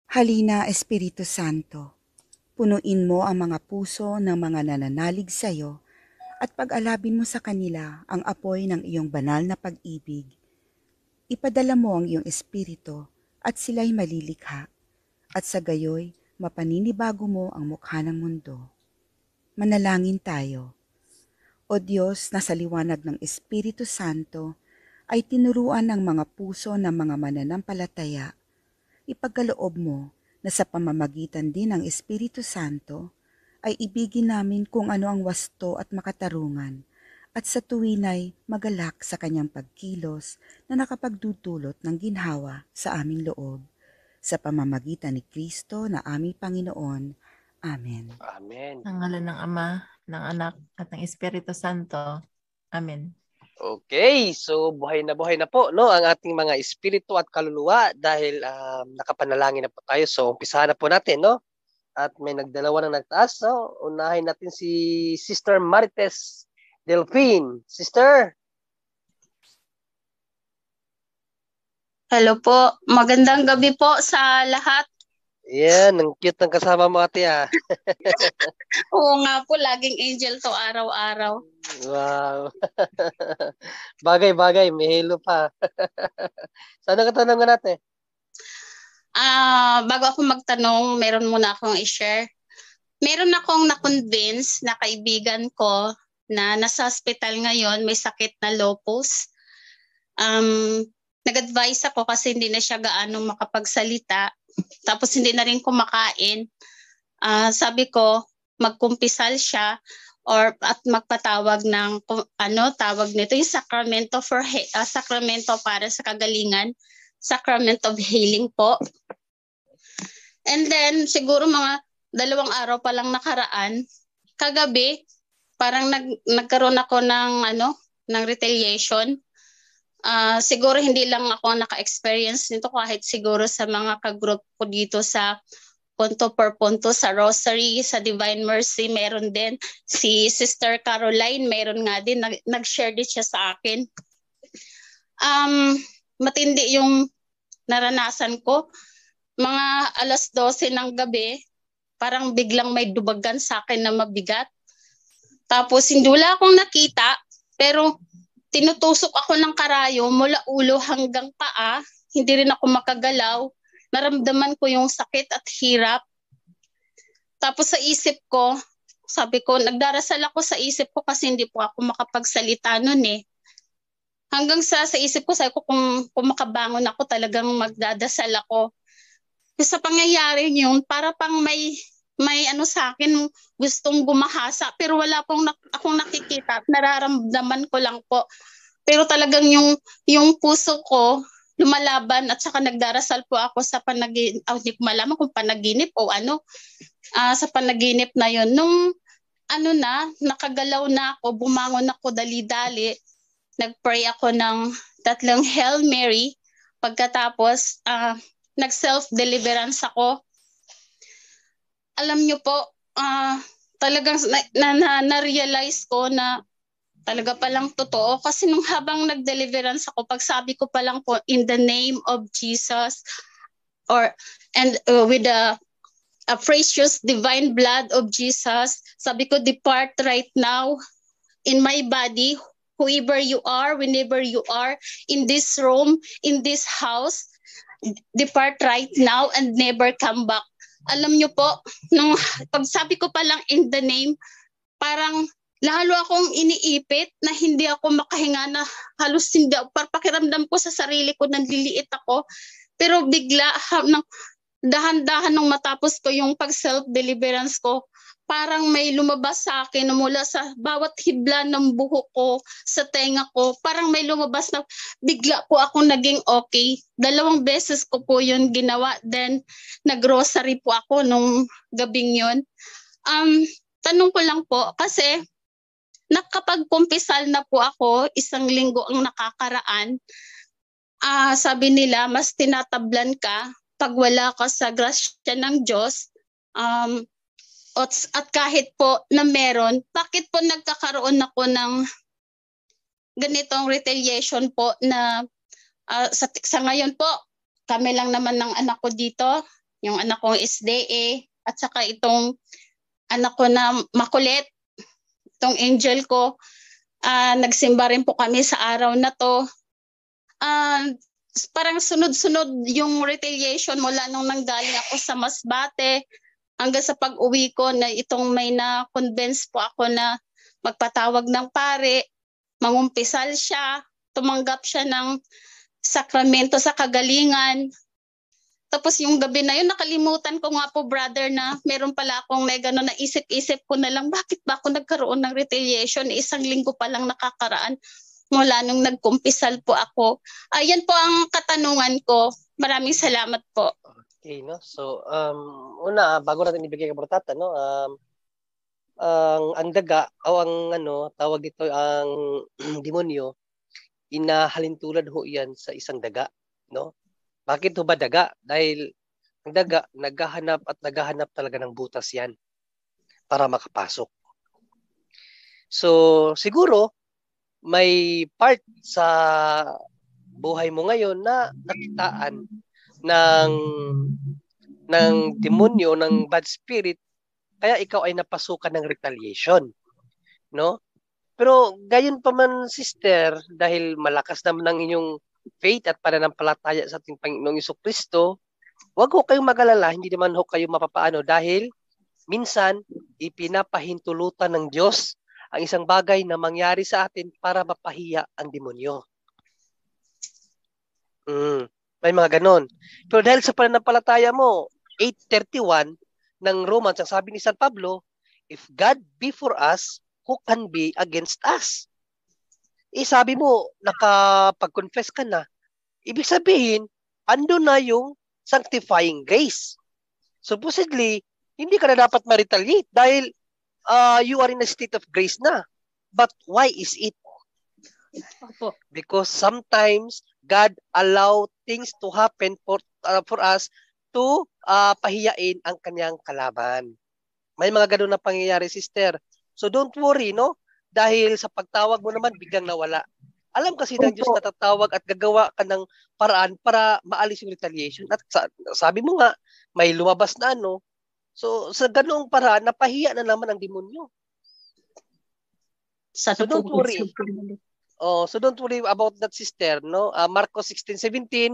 Halina, Espiritu Santo, punuin mo ang mga puso ng mga nananalig sa iyo at pag-alabin mo sa kanila ang apoy ng iyong banal na pag-ibig. Ipadala mo ang iyong Espiritu at sila'y malilikha at sa gayoy mapaninibago mo ang mukha ng mundo. Manalangin tayo. O Diyos na sa liwanag ng Espiritu Santo ay tinuruan ng mga puso ng mga mananampalataya, ipagkaloob mo na sa pamamagitan din ng Espiritu Santo ay ibigin namin kung ano ang wasto at makatarungan at sa tuwinay magalak sa kanyang pagkilos na nakapagdudulot ng ginhawa sa aming loob. Sa pamamagitan ni Kristo na aming Panginoon. Amen. Amen. Ng ngalan ng Ama, ng Anak, at ng Espiritu Santo. Amen. Okay, so buhay na po no ang ating mga espiritu at kaluluwa dahil nakapanalangin na po tayo. So umpisahan na po natin no. At may nagdalawa na nagtaas, no? Unahin natin si Sister Marites Delphine. Sister. Hello po. Magandang gabi po sa lahat. Yan, ang cute ng kasama mo ate ah. Oo nga po, laging angel to araw-araw. Wow. Bagay, may halo pa. Sana katanungan natin. Bago ako magtanong, meron muna akong i-share. Meron akong na-convince na kaibigan ko na nasa hospital ngayon, may sakit na lupus. Nag-advise ako kasi hindi na siya gaano makapagsalita. Tapos hindi na rin kumakain. Sabi ko, magkumpisal siya at magpatawag ng tawag nito yung sacramento para sa kagalingan, sacrament of healing po. And then siguro mga 2 araw pa lang nakaraan, kagabi parang nagkaroon ako ng retaliation. Siguro hindi lang ako naka-experience nito, kahit siguro sa mga kagroup ko dito sa Punto per Punto, sa Rosary, sa Divine Mercy, meron din. Si Sister Caroline, meron nga din, nag-share din siya sa akin. Matindi yung naranasan ko. Mga 12:00 ng gabi, parang biglang may dubagan sa akin na mabigat. Tapos hindi wala akong nakita, pero tinutusok ako ng karayo mula ulo hanggang paa. Hindi rin ako makagalaw. Naramdaman ko yung sakit at hirap. Tapos sa isip ko, sabi ko, nagdarasal ako sa isip ko kasi hindi po ako makapagsalita nun eh. Hanggang sa isip ko, sabi ko kung makabangon ako, talagang magdadasal ako. Sa pangyayari yun, para pang may sa akin, gustong gumahasa, pero wala akong nakikita. Nararamdaman ko lang po. Pero talagang yung puso ko, lumalaban at saka nagdarasal po ako sa panaginip. Hindi ko malaman kung panaginip o sa panaginip na yon. Nung nakagalaw na ako, bumangon ako dali-dali. Nag-pray ako ng 3 Hail Mary. Pagkatapos, nag-self-deliverance ako. Alam nyo po, talagang na-realize ko na talaga palang totoo. Kasi nung habang nag-deliverance ako, pagsabi ko palang po, in the name of Jesus, with a precious divine blood of Jesus, sabi ko, depart right now in my body, whoever you are, whenever you are, in this room, in this house, depart right now and never come back. Alam nyo po, nung pagsabi ko palang in the name, parang lalo akong iniipit na hindi ako makahinga, na halos hindi ako, pakiramdam ko sa sarili ko, nanliliit ako. Pero bigla, dahan-dahan nung matapos ko yung pag-self-deliverance ko, parang may lumabas sa akin mula sa bawat hibla ng buhok ko, sa tenga ko, parang may lumabas na bigla po ako naging okay. 2 beses ko po yun ginawa. Then, nag-rosary po ako nung gabing yun. Tanong ko lang po, kasi nakapag-kumpisal na po ako, 1 linggo ang nakakaraan. Sabi nila, mas tinatablan ka pag wala ka sa grasya ng Diyos. At kahit po na meron, bakit po nagkakaroon ako ng ganitong retaliation po na sa ngayon po, kami lang naman ng anak ko dito. yung anak kong SDA, at saka itong anak ko na makulit, itong angel ko. Nagsimba rin po kami sa araw na to. Parang sunod-sunod yung retaliation mula nung nanggaling ako sa Masbate hanggang sa pag-uwi ko na itong may na-convince po ako na magpatawag ng pare, mangumpisal siya, tumanggap siya ng sakramento sa kagalingan. Tapos yung gabi na yun, nakalimutan ko nga po, brother, na meron pala akong may gano'n na isip-isip ko na lang, bakit ba ako nagkaroon ng retaliation? Isang linggo pa lang nakakaraan mula nung nagkumpisal po ako. Yan po ang katanungan ko. Maraming salamat po. Okay, no? So, una, bago natin ibigay kay Brotata, no? Ang daga, o ang tawag dito, ang demonyo, inahalintulad ho yan sa isang daga, no? Bakit ho ba daga? Dahil ang daga, naghahanap talaga ng butas yan para makapasok. So, siguro, may part sa buhay mo ngayon na nakitaan ng demonyo, ng bad spirit, kaya ikaw ay napasukan ng retaliation, no? Pero gayon pa man, sister, dahil malakas naman ang inyong faith at pananampalataya sa ating Panginoong Jesucristo, wag ho kayong mag-alala, hindi naman ho kayo mapapaano dahil minsan ipinapahintulutan ng Diyos ang isang bagay na mangyari sa atin para mapahiya ang demonyo. May mga ganon. Pero dahil sa pananampalataya mo, 8:31 ng Romans, ang sabi ni San Pablo, if God be for us, who can be against us? Sabi mo, nakapag-confess ka na. Ibig sabihin, ando na yung sanctifying grace. Supposedly, hindi ka na dapat ma-retaliate dahil you are in a state of grace na. But why is it? Because sometimes God allow things to happen for us to pahiyain ang kanyang kalaban. May mga ganun na pangyayari, sister. So don't worry, no? Dahil sa pagtawag mo naman, biglang nawala. Alam kasi ng Diyos na tatawag at gagawa ka ng paraan para maalis yung retaliation. At sabi mo nga, may lumabas na ano. So sa ganoong paraan, napahiya na naman ang demonyo. So don't worry. So don't worry about that, sister, no? Marcos 16:17,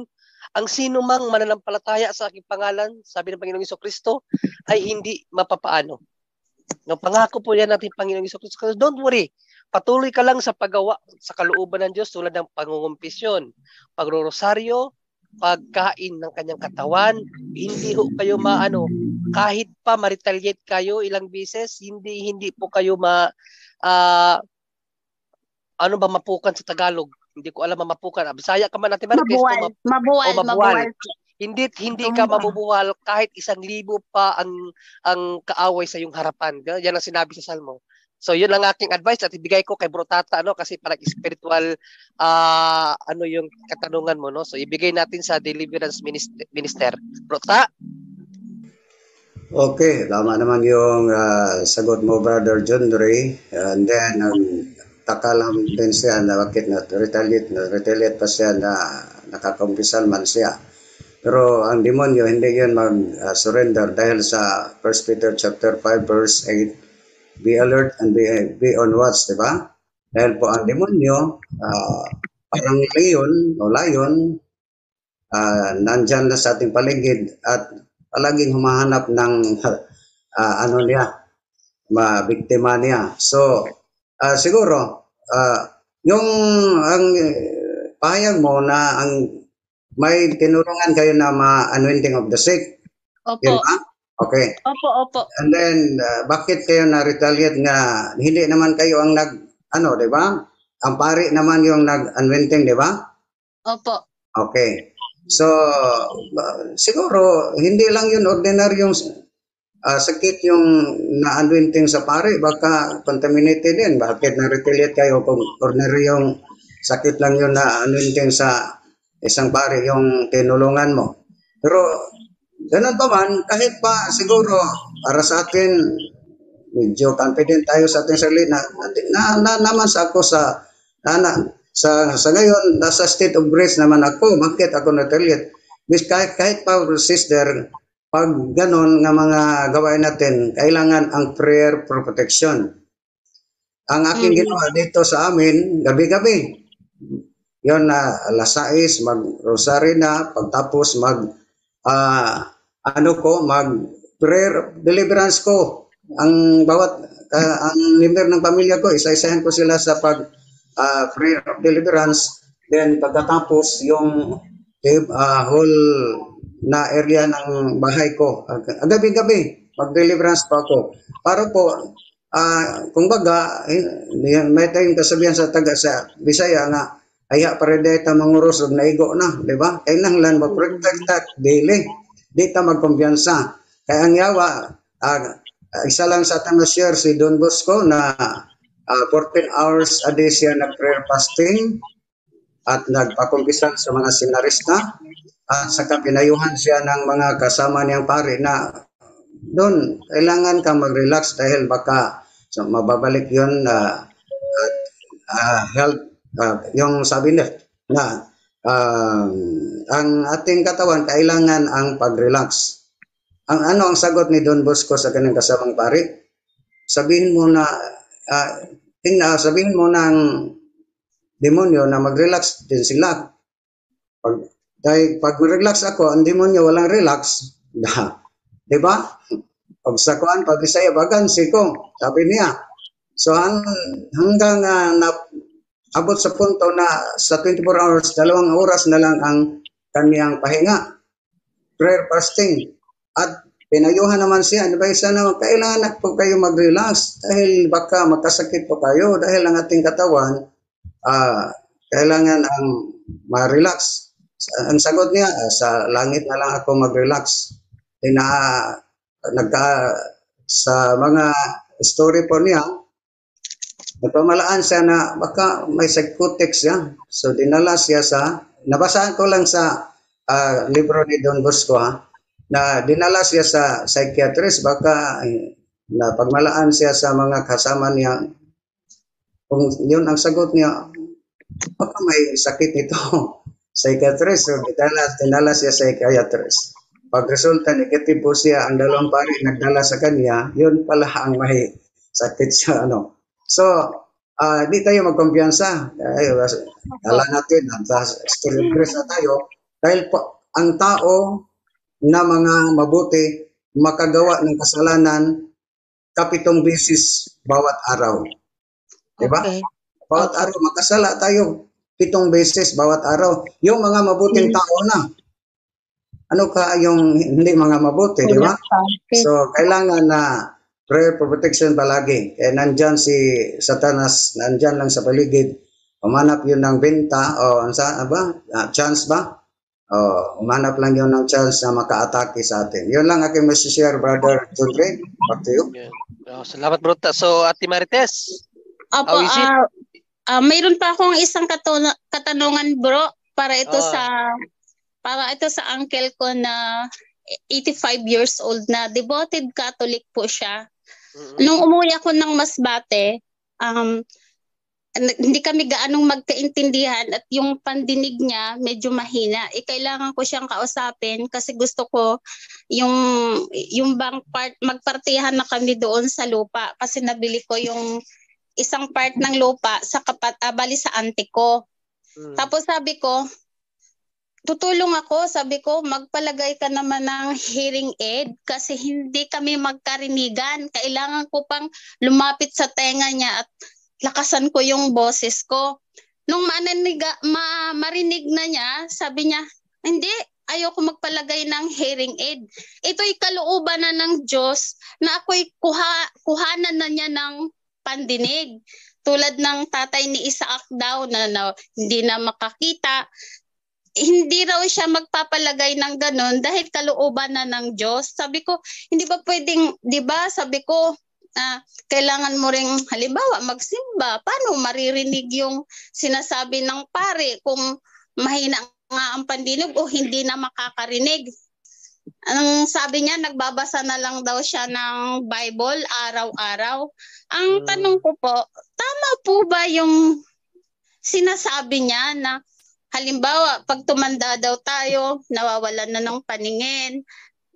ang sino mang mananampalataya sa aking pangalan, sabi ng Panginoong Jesucristo, ay hindi mapapaano. No, pangako po yan natin Panginoong Jesucristo. Don't worry. Patuloy ka lang sa paggawa sa kalooban ng Diyos tulad ng pangungumpisyon, pagrorosaryo, pagkain ng kanyang katawan. Hindi ho kayo kahit pa ma-retaliate kayo ilang beses, hindi po kayo mapukan sa Tagalog? Hindi ko alam mapukan. Bisaya ka man natin ba? Mabuwal. Hindi ka mabubuhal kahit 1,000 pa ang kaaway sa iyong harapan. Yan ang sinabi sa Salmo. So yun ang aking advice at ibigay ko kay Brotata, kasi parang spiritual yung katanungan mo, no? So ibigay natin sa deliverance minister. Brota? Okay, tama naman yung sagot mo, Brother John Ray. And then takalam din siya na bakit retaliate pa siya na nakakumpisal man siya. Pero ang demonyo, hindi yun mag-surrender dahil sa 1 Peter chapter 5 verse 8, be alert and be on watch, di ba? Dahil po ang demonyo, parang lion, nandyan na sa ating paligid at palaging humahanap ng mabiktima niya. So, siguro, ang pahayag mo na may tinulungan kayo na ma-anointing of the sick. Opo. Yun ba? Okay. Opo. And then, bakit kayo na-retaliate nga hindi naman kayo ang di ba? Ang pari naman yung nag-anointing, di ba? Opo. Okay. So, siguro, hindi lang yun ordinaryong sakit yung na-anointing sa pari. Baka contaminated din. Bakit na-retaliate kayo kung ordinaryong sakit lang yun na-anointing sa isang pare yung tinulungan mo. Pero ganun pa man, kahit pa siguro para sa atin, medyo confident tayo sa ating sarili na naman sa ako sa ngayon, nasa state of grace naman ako. Bakit ako retaliate? Kahit pa, sister, pag ganon nga mga gawain natin, kailangan ang prayer for protection. Ang aking ginawa dito sa amin, gabi-gabi. Yon na alas 6, mag-rosary na, pagtapos mag mag prayer deliverance ko. Ang bawat ang member ng pamilya ko, isa-isahin ko sila sa pag prayer of deliverance. Then pagkatapos yung whole na area ng bahay ko, gabi-gabi mag-deliverance pa ako. Para po kumbaga may tayong kasabihan sa taga sa Bisaya nga aya paredeta manguros og naigo na, di ba? Kailangan mag-protect daily. Di ta magkumpiyansa. Kaya ang yawa, isa lang sa atang share si Don Bosco na 14 hours a day siya nag-prayer fasting at nagpakumpisan sa mga senarista at saka pinayuhan siya ng mga kasama niyang pare na doon, kailangan ka mag-relax dahil baka mababalik yun health. Yung sabi na ang ating katawan kailangan ang pag-relax. Ang sagot ni Don Bosco sa kanyang kasamang pare? Sabihin mo na sabihin mo ng demonyo na mag-relax din sila. Pag relax ako, ang demonyo walang relax. Di ba? Pag sa kuan, pag Bisaya, bagansi ko. Sabi niya. So hanggang abot sa punto na sa 24 hours, 2 oras na lang ang kaniyang pahinga. Prayer fasting. At pinayuhan naman siya, di ba isa na kailangan po kayo mag-relax dahil baka magkasakit po kayo dahil ang ating katawan kailangan ang ma-relax. Ang sagot niya, sa langit na lang ako mag-relax. Sa mga story po niya, nagpamalaan siya na baka may psychotic siya. So dinala siya nabasaan ko lang sa libro ni Don Bosco na dinala siya sa psychiatrist baka na pagmalaan siya sa mga kasama niya. Kung yun ang sagot niya, baka may sakit nito. Psychiatrist, so dinala siya sa psychiatrist. Pag resulta negative po siya, ang dalawang pari nagdala sa kanya, yun pala ang may sakit siya. So, di tayo magkumpiyansa. Kala natin, stress na tayo. Dahil po, ang tao na mga mabuti, makagawa ng kasalanan 7 beses bawat araw. Diba? Okay. Bawat araw, makasala tayo 7 beses bawat araw. Yung mga mabuting tao na. Ano ka yung hindi mga mabuti, di ba? So, kailangan na prayer for protection palagi. Nandyan si Satanas, nandyan lang sa paligid. Umanap yun ng benta o chance ba? Umanap lang yun ng chance na maka-atake sa atin. Yun lang aking masishare, Brother John Ray. Back to you. Salamat, bro. So, Ate Marites, Opo, how is it? mayroon pa akong isang katanungan, bro, para ito sa uncle ko na 85 years old na devoted Catholic po siya. Nung umuwi ako ng Masbate, hindi kami gaanong magkaintindihan at yung pandinig niya medyo mahina. Kailangan ko siyang kausapin kasi gusto ko yung bang part, magpartihan na kami doon sa lupa kasi nabili ko yung isang part ng lupa sa bali sa auntie ko. Tapos sabi ko, tutulong ako, sabi ko, magpalagay ka naman ng hearing aid kasi hindi kami magkarinigan. Kailangan ko pang lumapit sa tenga niya at lakasan ko yung boses ko. Nung marinig na niya, sabi niya, hindi, ayoko magpalagay ng hearing aid. Ito'y kalooban na ng Diyos na ako'y kuhanan na niya ng pandinig. Tulad ng tatay ni Isaac daw na hindi na makakita. Hindi raw siya magpapalagay ng ganon dahil kalooban na ng Diyos. Sabi ko, hindi ba pwedeng, di ba? Sabi ko, kailangan mo ring halimbawa magsimba. Paano maririnig yung sinasabi ng pare kung mahina nga ang pandinig o hindi na makakarinig? Ang sabi niya, nagbabasa na lang daw siya ng Bible araw-araw. Ang tanong ko po, tama po ba yung sinasabi niya na halimbawa, pag tumanda daw tayo, nawawalan na ng paningin,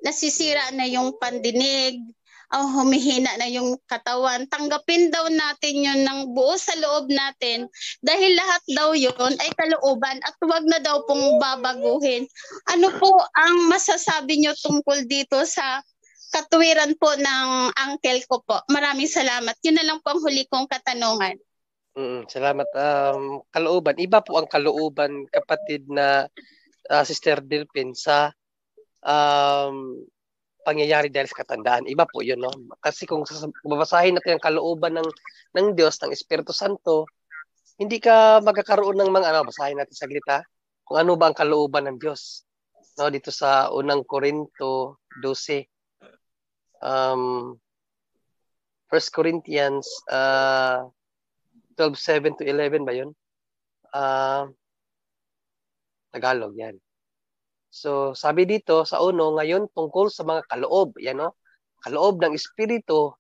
nasisira na yung pandinig, humihina na yung katawan. Tanggapin daw natin yun ng buo sa loob natin dahil lahat daw yun ay kalooban at huwag na daw pong babaguhin. Ano po ang masasabi nyo tungkol dito sa katuwiran po ng uncle ko po? Maraming salamat. Yun na lang po ang huli kong katanungan. Salamat. Kalooban. Iba po ang kalooban, kapatid na Sister Delphin, sa pangyayari dahil sa katandaan. Iba po yun, no? Kasi kung babasahin natin ang kalooban ng Diyos, ng Espiritu Santo, hindi ka magkakaroon ng mga, basahin natin saglit, ha? Kung ano ba ang kalooban ng Diyos. No? Dito sa unang Korinto 12. 1 Corinthians 12:7 to 11 ba yun? Tagalog yan. So, sabi dito sa uno, ngayon tungkol sa mga kaloob. Yan, no? Kaloob ng Espiritu,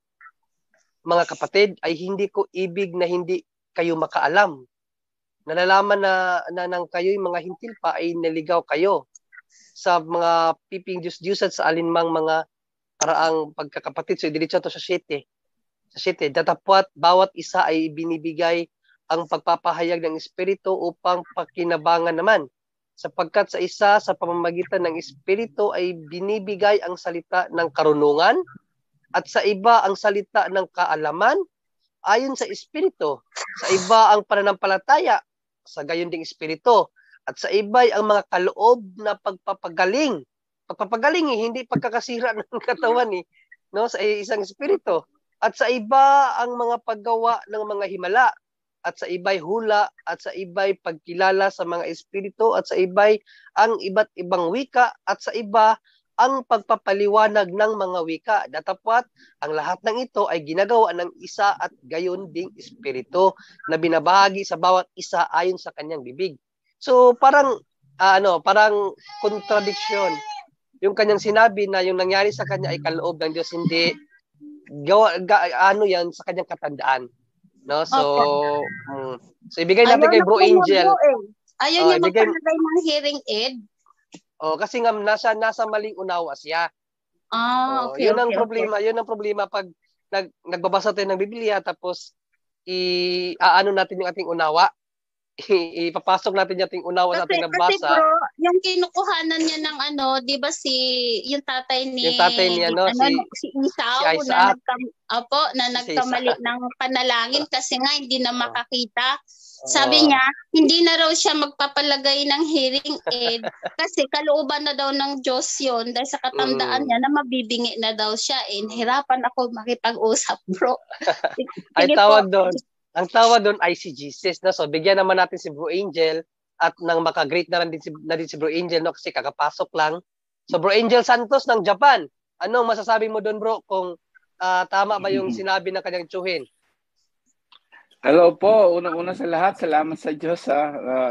mga kapatid, ay hindi ko ibig na hindi kayo makaalam. Nalalaman na nang kayo'y mga hintil pa ay naligaw kayo sa mga piping Diyos-Diyusan sa alinmang mga paraang pagkakapatid. So, diretso to sa 7. Sa 7, datapwat bawat isa ay binibigay ang pagpapahayag ng Espiritu upang pakinabangan naman. Sapagkat sa isa sa pamamagitan ng Espiritu ay binibigay ang salita ng karunungan at sa iba ang salita ng kaalaman ayon sa Espiritu. Sa iba ang pananampalataya sa gayon ding Espiritu. At sa iba ay ang mga kaloob na pagpapagaling. Pagpapagaling, hindi pagkakasira ng katawan, no, sa isang Espiritu. At sa iba ang mga paggawa ng mga himala. At sa iba'y hula, at sa iba'y pagkilala sa mga espiritu, at sa iba'y ang iba't ibang wika, at sa iba ang pagpapaliwanag ng mga wika. Datapwat, ang lahat ng ito ay ginagawa ng isa at gayon ding espiritu na binabahagi sa bawat isa ayon sa kanyang bibig. So parang parang contradiction. Yung kanyang sinabi na yung nangyari sa kanya ay kaloob ng Diyos, hindi yan sa kanyang katandaan. No? So, so ibigay natin kay Bro Angel. Ayaw niya magpalagay ng hearing aid. Kasi nga nasa maling unawa siya. Okay. Yun ang problema. Yun ang problema pag nagbabasa tayo ng Biblia tapos aano natin yung ating unawa. Ipapasok natin yung ating unawa sa ating nabasa. Kasi bro, yung kinukuhanan niya ng di ba yung tatay niya, si Isaac, na nagkamali ng panalangin kasi nga hindi na makakita. Sabi niya, hindi na raw siya magpapalagay ng hearing aid kasi kalooban na daw ng Diyos yun dahil sa katandaan niya na mabibingi na daw siya. Hirapan ako makipag-usap, bro. Ay tawag doon. Ang tawag doon ay si Jesus. No? So, bigyan naman natin si Bro Angel at nang maka-great na rin si Bro Angel, no? Kasi kakapasok lang. So, Bro Angel Santos ng Japan. Anong masasabi mo doon, bro, kung tama ba yung sinabi ng kanyang tsuhin? Hello po. Unang-una sa lahat, salamat sa Diyos.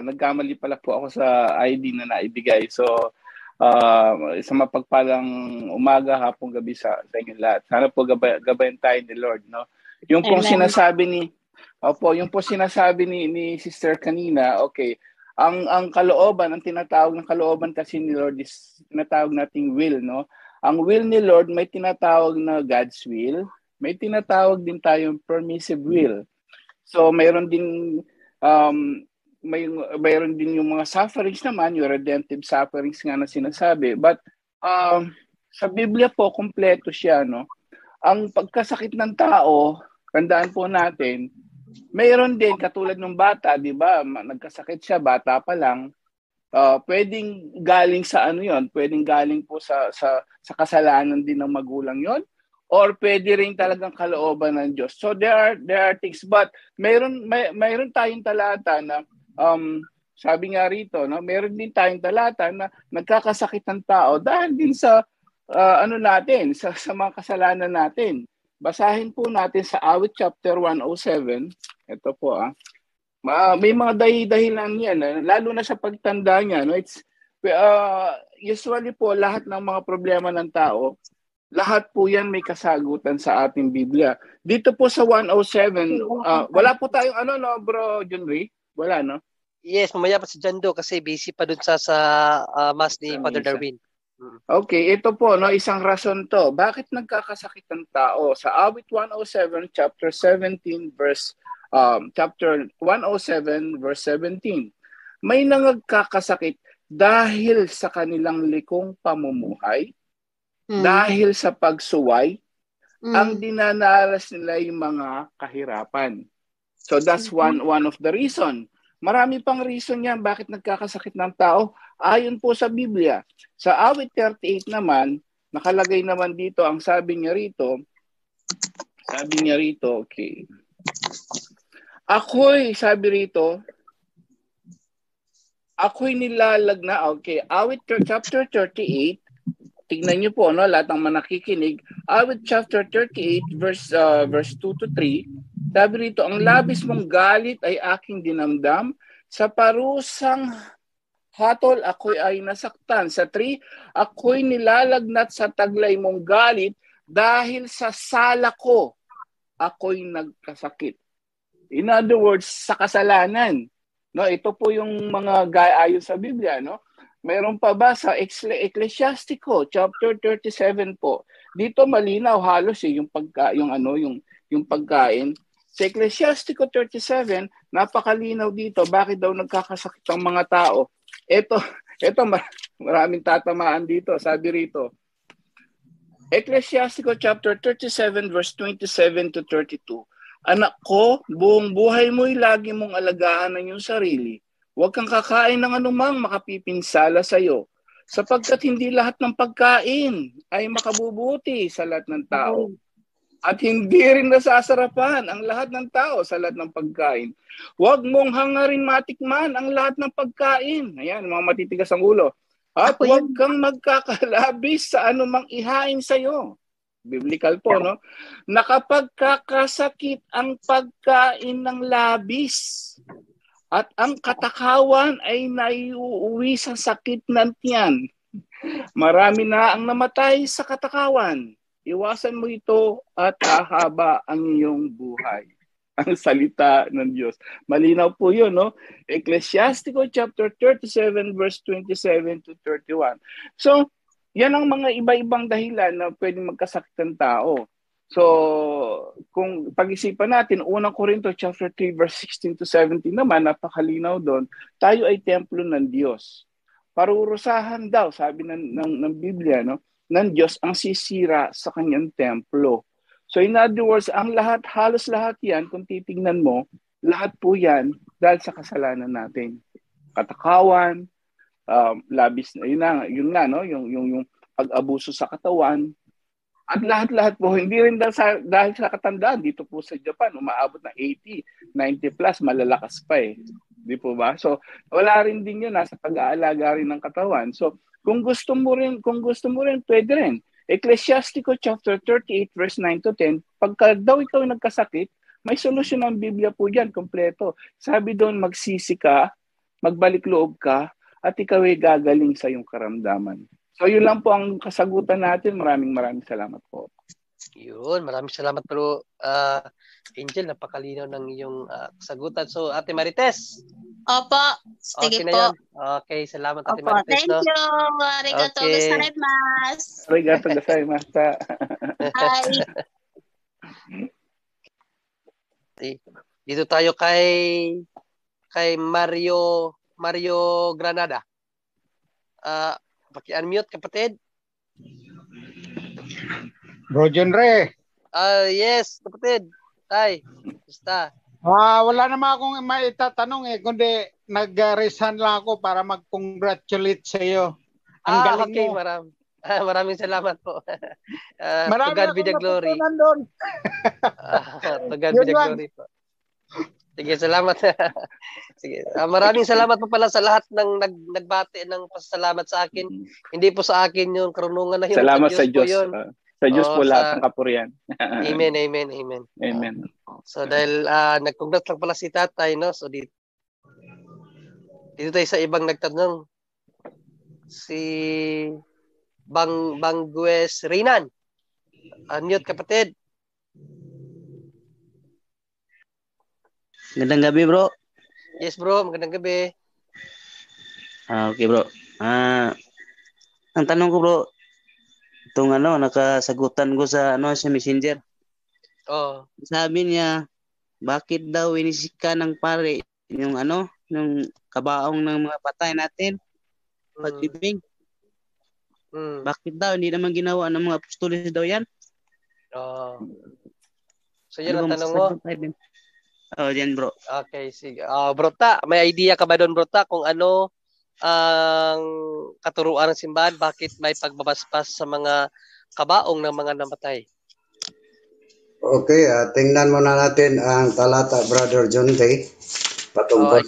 Nagkamali pala po ako sa ID na naibigay. So, isang mapagpalang umaga, hapong gabi sa inyo lahat. Sana po gabayan tayo ni Lord. No? Yung pong sinasabi ni Sister kanina, okay. Ang kalooban, ang tinatawag ng kalooban kasi ni Lord is tinatawag nating will, no? Ang will ni Lord may tinatawag na God's will, may tinatawag din tayong permissive will. So mayroon din mayroon din yung mga sufferings naman, yung redemptive sufferings nga na sinasabi. But sa Biblia po kompleto siya, no? Ang pagkasakit ng tao, tandaan po natin, mayroon din katulad ng bata, 'di ba? Nagkasakit siya, bata pa lang. Pwedeng galing sa yon, pwedeng galing po sa kasalanan din ng magulang yon, or pwede ring talagang kalooban ng Diyos. So there are things, but mayroon tayong talata na sabi nga rito, no, mayroon din tayong talata na nagkakasakit ng tao dahil din sa natin, sa mga kasalanan natin. Basahin po natin sa Awit chapter 107. Ito po may mga dahilan yan, lalo na sa pagtanda niya, no? It's usually po lahat ng mga problema ng tao, lahat po yan may kasagutan sa ating Biblia. Dito po sa 107, wala po tayong bro Junri? Wala, no? Yes, mamaya pa si Jando kasi busy pa dun sa mas ni Father Darwin. Okay, ito po, no, isang rason to. Bakit nagkakasakit ang tao? Sa Awit 107, chapter 17, chapter 107, verse 17. May nagkakasakit dahil sa kanilang likong pamumuhay, dahil sa pagsuway, ang dinanaras nila yung mga kahirapan. So that's one of the reason. Marami pang reason yan bakit nagkakasakit ng tao. Ayon po sa Biblia. Sa Awit 38 naman, nakalagay naman dito, ang sabi niya rito, okay. Ako'y nilalagna, okay, Awit chapter 38, tignan niyo po, no, lahat ng manakikinig, Awit chapter 38, verse 2 to 3, sabi rito, ang labis mong galit ay aking dinamdam, sa parusang hatol ako'y ay nasaktan. Sa 3, ako'y nilalagnat sa taglay mong galit dahil sa sala ko ako'y nagkasakit. In other words, sa kasalanan. No, ito po yung mga ayon sa Biblia, no? Mayroon pa ba sa Ecclesiastico chapter 37 po. Dito malinaw halos yung pagkain. Sa Ecclesiastico 37, napakalinaw dito bakit daw nagkakasakit ang mga tao. Ito maraming tatamaan dito. Sabi rito, Ecclesiastico chapter 37 verse 27 to 32. Anak ko, buong buhay mo'y lagi mong alagaan ang iyong sarili. Huwag kang kakain ng anumang makapipinsala sa iyo, sapagkat hindi lahat ng pagkain ay makabubuti sa lahat ng tao. At hindi rin nasasarapan ang lahat ng tao sa lahat ng pagkain. Huwag mong hangarin matikman ang lahat ng pagkain. Ayan, mga matitigas ang ulo. At huwag kang magkakalabis sa anumang ihain sa iyo. Biblical po, no? Nakapagkakasakit ang pagkain ng labis at ang katakawan ay naiuwi sa sakit ng tiyan. Marami na ang namatay sa katakawan. Iwasan mo ito at hahaba ang iyong buhay. Ang salita ng Diyos. Malinaw po yun, no? Ecclesiastico chapter 37 verse 27 to 31. So, yan ang mga iba-ibang dahilan na pwedeng magkasakit ng tao. So, kung pag-isipan natin, unang Korinto chapter 3 verse 16 to 17 naman, napakalinaw doon, tayo ay templo ng Diyos. Parurusahan daw, sabi ng Biblia, no, ng Diyos ang sisira sa kanyang templo. So in other words, ang lahat, halos lahat yan, kung titingnan mo, lahat po yan dahil sa kasalanan natin. Katakawan, labis na yun nga no, yung pag-abuso sa katawan, at lahat po hindi rin dahil sa katandaan. Dito po sa Japan umaabot ng 80, 90 plus, malalakas pa di po ba? So wala rin din yun, nasa pag-aalaga rin ng katawan. So kung gusto mo rin pwede rin. Ecclesiastico chapter 38 verse 9 to 10, pagka daw ikaw nagkasakit, may solusyon ng Biblia po diyan, kompleto. Sabi doon, magsisi ka, magbalik loob ka, at ikaw ay gagaling sa iyong karamdaman. So yun lang po ang kasagutan natin. Maraming salamat po. Yun, maraming salamat po, Angel, napakalinaw ng iyong kasagutan. So, Ate Marites. Opo, sige okay po. Yan. Okay, salamat Ate Opo, Marites. thank you. Arigato gozaimasu. Arigato gozaimasu. Hi. Dito tayo kay Mario Granada. Paki-unmute kapatid. Bro Jonre. Yes, kapatid. Tay, basta. Wala naman akong maitatanong kundi nag-resign lang ako para mag-congratulate sa iyo. Ang galing okay, mo. Maraming salamat po. Marami to God be the glory. To God be the glory po. Sige, salamat. Sige. Maraming salamat po pala sa lahat ng nagbati ng pasasalamat sa akin. Hindi po sa akin yung karunungan na yun. Salamat sa Diyos. Sa Diyos po lahat ng kapurihan. Amen. Amen. So dahil nag-congrats lang pala si tatay, no? So dito tayo sa ibang nagtanong. Si Banggues Rinan. Unmute kapatid. Magandang gabi, bro. Yes, bro. Magandang gabi. Okay, bro. Ang tanong ko bro, itong nakasagutan ko sa messenger. Oh. Sabi niya, bakit daw inisika ng pare yung yung kabaong ng mga patay natin? Pag-ibig. Bakit daw? Hindi naman ginawa ng mga apostoles daw yan. Oh. So yun ang tanong mo? Yan bro. Okay, sige. Bro Ta, may idea ka ba doon bro Ta kung ano ang katuruan ng simbahan? Bakit may pagbabasbas sa mga kabaong ng mga namatay? Okay, tingnan muna natin ang talata, Brother John Day. Patungkol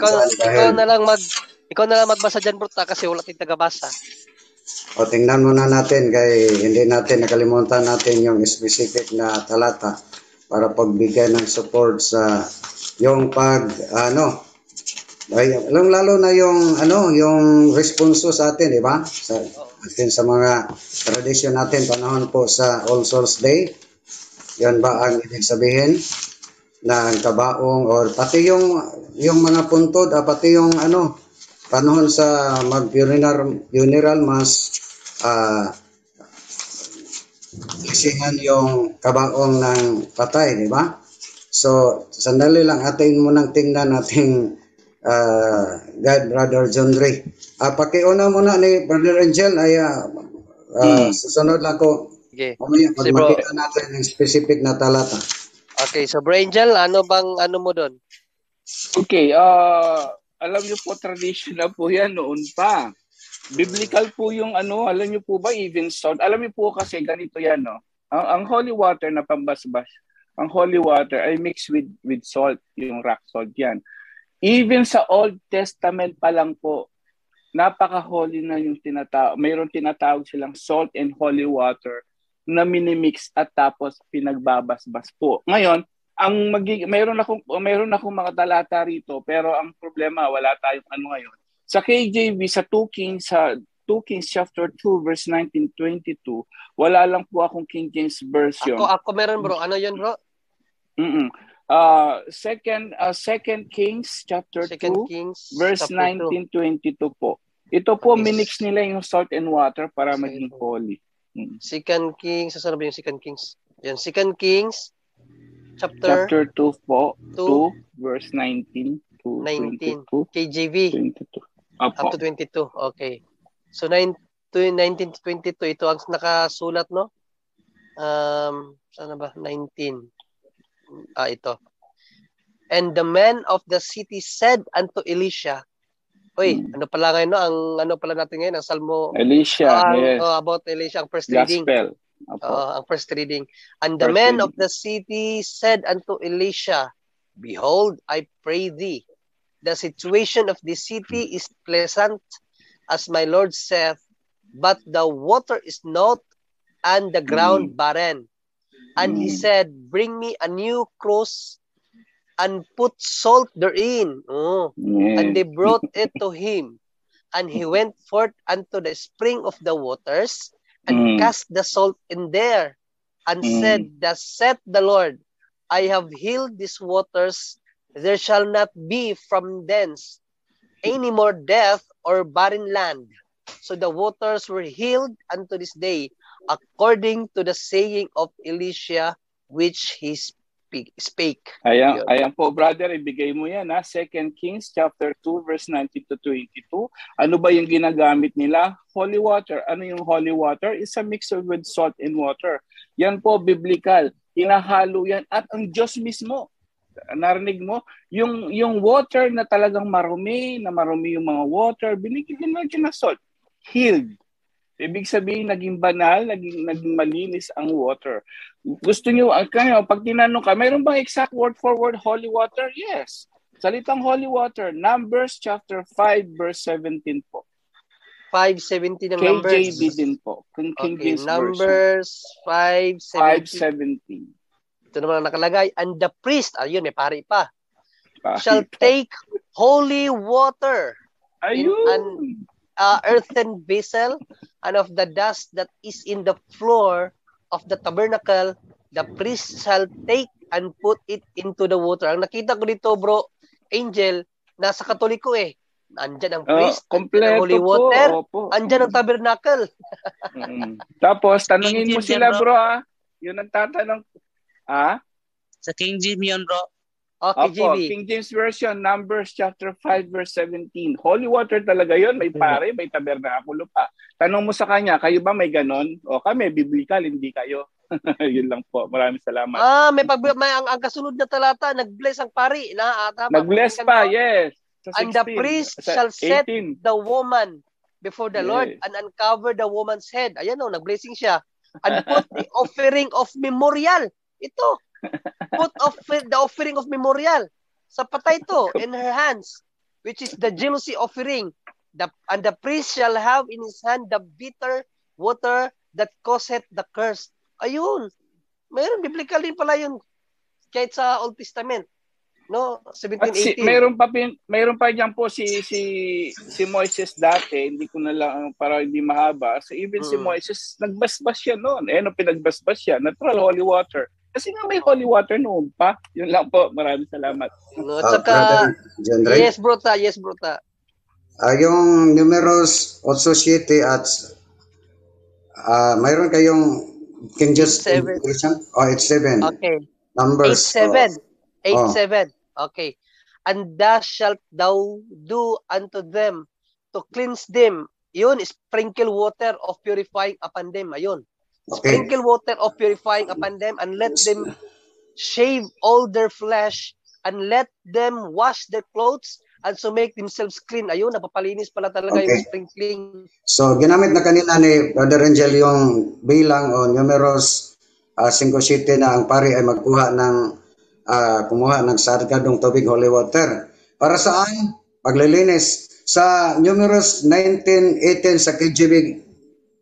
ikaw na lang magbasa dyan bro Ta kasi wala tayong tagabasa. O tingnan muna natin kay hindi natin nakalimutan natin yung specific na talata para pagbigay ng support sa yung lalo na yung responso sa atin, di ba? Sa mga tradisyon natin panahon po sa All Souls Day. Yan ba ang ibig sabihin na ang kabaong or pati yung mga puntod, pati yung panahon sa mag-funeral mass, isingan yung kabaong ng patay, di ba? So, sandali lang, atin munang tingnan nating guide, Brother John Ray. Pakiuna muna ni Brother Angel ay susunod lang ko. Okay. Mamaya, pag makita natin yung specific na talata. Okay, so Bro Angel, ano mo doon? Okay, alam niyo po, traditional po yan noon pa. Biblical po yung alam niyo po ba, even salt. Alam niyo po kasi ganito yan, no? Ang holy water na pambasbas, ang holy water ay mixed with salt, yung rock salt yan. Even sa Old Testament pa lang po, napaka-holy na yung mayroon tinatawag silang salt and holy water na minimix at tapos pinagbabasbas po. Ngayon, mayroon akong mga talata rito, pero ang problema, wala tayong ngayon. Sa KJV, sa 2 Kings chapter 2 verse 19-22, wala lang po akong King James version. Ako meron bro. Ano yun bro? Second Kings chapter 2 Kings, verse 19-22 po. Ito po, minix nila yung salt and water para maging holy. Second Kings, saan ba yung Second Kings? Yan, Second Kings chapter 2 po, 2 verse 19 to 22. KJV. 22. Up to 22. Okay. So 19 to 22 ito ang nakasulat, no? Saan ba? 19. Ito. And the men of the city said unto Elisha, ano pala ngayon, no? Ang pala natin ngayon, ang Salmo. Elisha, yes. About Elisha, ang first reading. Gospel. Ang first reading. And the men of the city said unto Elisha, behold, I pray thee, the situation of this city is pleasant, as my Lord saith, but the water is not, and the ground barren. And he said, bring me a new cruse, and put salt therein. And they brought it to him. And he went forth unto the spring of the waters, and cast the salt in there, and said, thus saith the Lord, I have healed these waters, there shall not be from thence any more death or barren land. So the waters were healed unto this day, according to the saying of Elisha, which he spake. Ayan po, brother, ibigay mo yan, ha? 2 Kings chapter 2, verse 19 to 22. Ano ba yung ginagamit nila? Holy water. Ano yung holy water? It's a mixture with salt and water. Yan po, biblical. Hinahalo yan. At ang Diyos mismo, narinig mo, yung water na talagang marumi yung mga water, binigyan ng salt. Healed. Ibig sabihin, naging banal, naging malinis ang water. Gusto nyo, pag tinanong ka, mayroon bang exact word for word holy water? Yes. Salitang holy water, Numbers chapter 5 verse 17 po. 5:17 ng Numbers. KJV din po. King James Numbers 5:17. Ito naman ang nakalagay. And the priest, ayun, may pari pa, shall take holy water in an earthen vessel, and of the dust that is in the floor of the tabernacle, the priest shall take and put it into the water. Ang nakita ko dito, bro, Angel, nasa Katoliko Andyan ang priest, andyan ang Kompleto holy po. water, Opo. andyan ang tabernacle. Tapos, tanungin mo King James sila, yan, bro, Yun ang tatanong. Sa King James yun, bro. Okay, Opo, GB. King James Version, Numbers chapter 5, verse 17. Holy water talaga yun. May pare, may tabernakulo pa. Tanong mo sa kanya, kayo ba may ganon? O kami, biblical, hindi kayo. Yun lang po. Maraming salamat. Ang kasunod na talata, nag-bless ang pari. Nag-bless pa, yes. Sa 16, And the priest sa shall set 18. the woman before the Lord Yes. and uncover the woman's head. Ayan o, nag-blessing siya. And put the offering of memorial. Ito. Put the offering of memorial. Sa patay to in her hands, which is the jealousy offering. And the priest shall have in his hand the bitter water that causeth the curse. Ayun. Mayroon, biblical din pala yun. Kahit sa Old Testament. No, At 17:18. mayroon pa diyan po si Moises dati, hindi ko na lang para hindi mahaba. So even si Moises nagbasbas siya noon. No pinagbasbas siya, natural holy water. Kasi nga may holy water noon pa. Yun lang po. Maraming salamat. No, at saka, yes, brota. Yung numeros 8:7 at mayroon kayong King James 8:7. version? 8:7. Okay. Numbers. 8:7. 8:7. Okay. And thus shalt thou do unto them to cleanse them. Yun, sprinkle water of purifying upon them. Ayun. Okay. Sprinkle water of purifying upon them and let them shave all their flesh and let them wash their clothes and so make themselves clean. Ayun, napapalinis pala talaga yung sprinkling. So, ginamit na kanina ni Brother Angel yung bilang o numeros 5:7 na ang pari ay magkuha ng kumuha ng sargadong tubig, holy water. Para saan? Paglilinis. Sa numeros 19:18 sa KJV,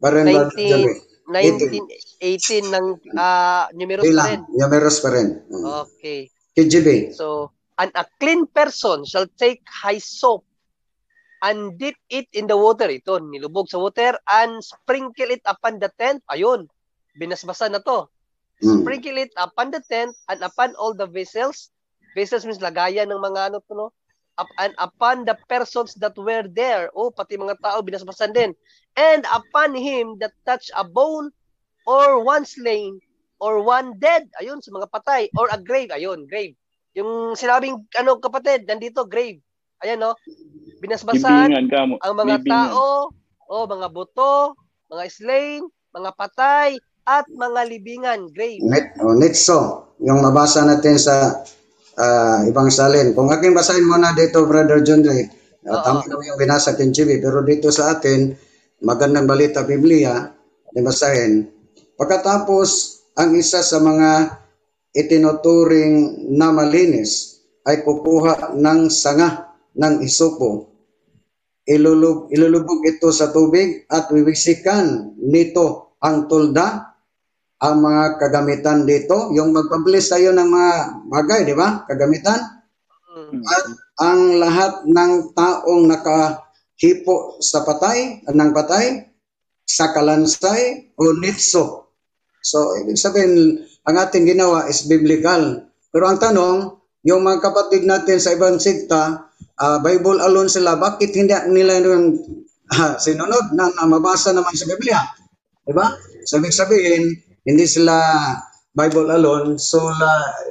19:18 ng numeros pa rin. Numeros pa rin. Okay. KJV. So, and a clean person shall take hyssop and dip it in the water. Ito, nilubog sa water and sprinkle it upon the tent. Ayun, binasbasan na to. Sprinkle it upon the tent and upon all the vessels. Vessels means lagayan ng mga ano to, no? And upon the persons that were there. Oh, pati mga tao binasbasan din. And upon him that touch a bone or one slain or one dead. Ayun, sa mga patay. Or a grave. Ayun, grave. Yung sinabing, kapatid, nandito, grave. Ayan, no? Binasbasan ang mga tao, mga buto, mga slain, mga patay, at mga libingan, grave. Netso, yung nabasa natin sa ibang salin. Kung aking basahin muna dito, Brother John Ray, tama naman yung binasa King Chibi, pero dito sa atin, magandang balita Biblia, basahin. Pagkatapos, ang isa sa mga itinuturing na malinis ay kukuha ng sanga ng isupo. Ilulubog ito sa tubig at wiwisikan nito ang tulda, ang mga kagamitan dito, yung magpabilis tayo ng mga bagay, di ba? Kagamitan. At ang lahat ng taong nakahipo sa patay, sa kalansay o nitso. So, ibig sabihin, ang ating ginawa is biblical. Pero ang tanong, yung mga kapatid natin sa ibang sekta, Bible alone sila, bakit hindi nila yung sinunod na mabasa naman sa Biblia? Diba? So, ibig sabihin, hindi sila Bible alone,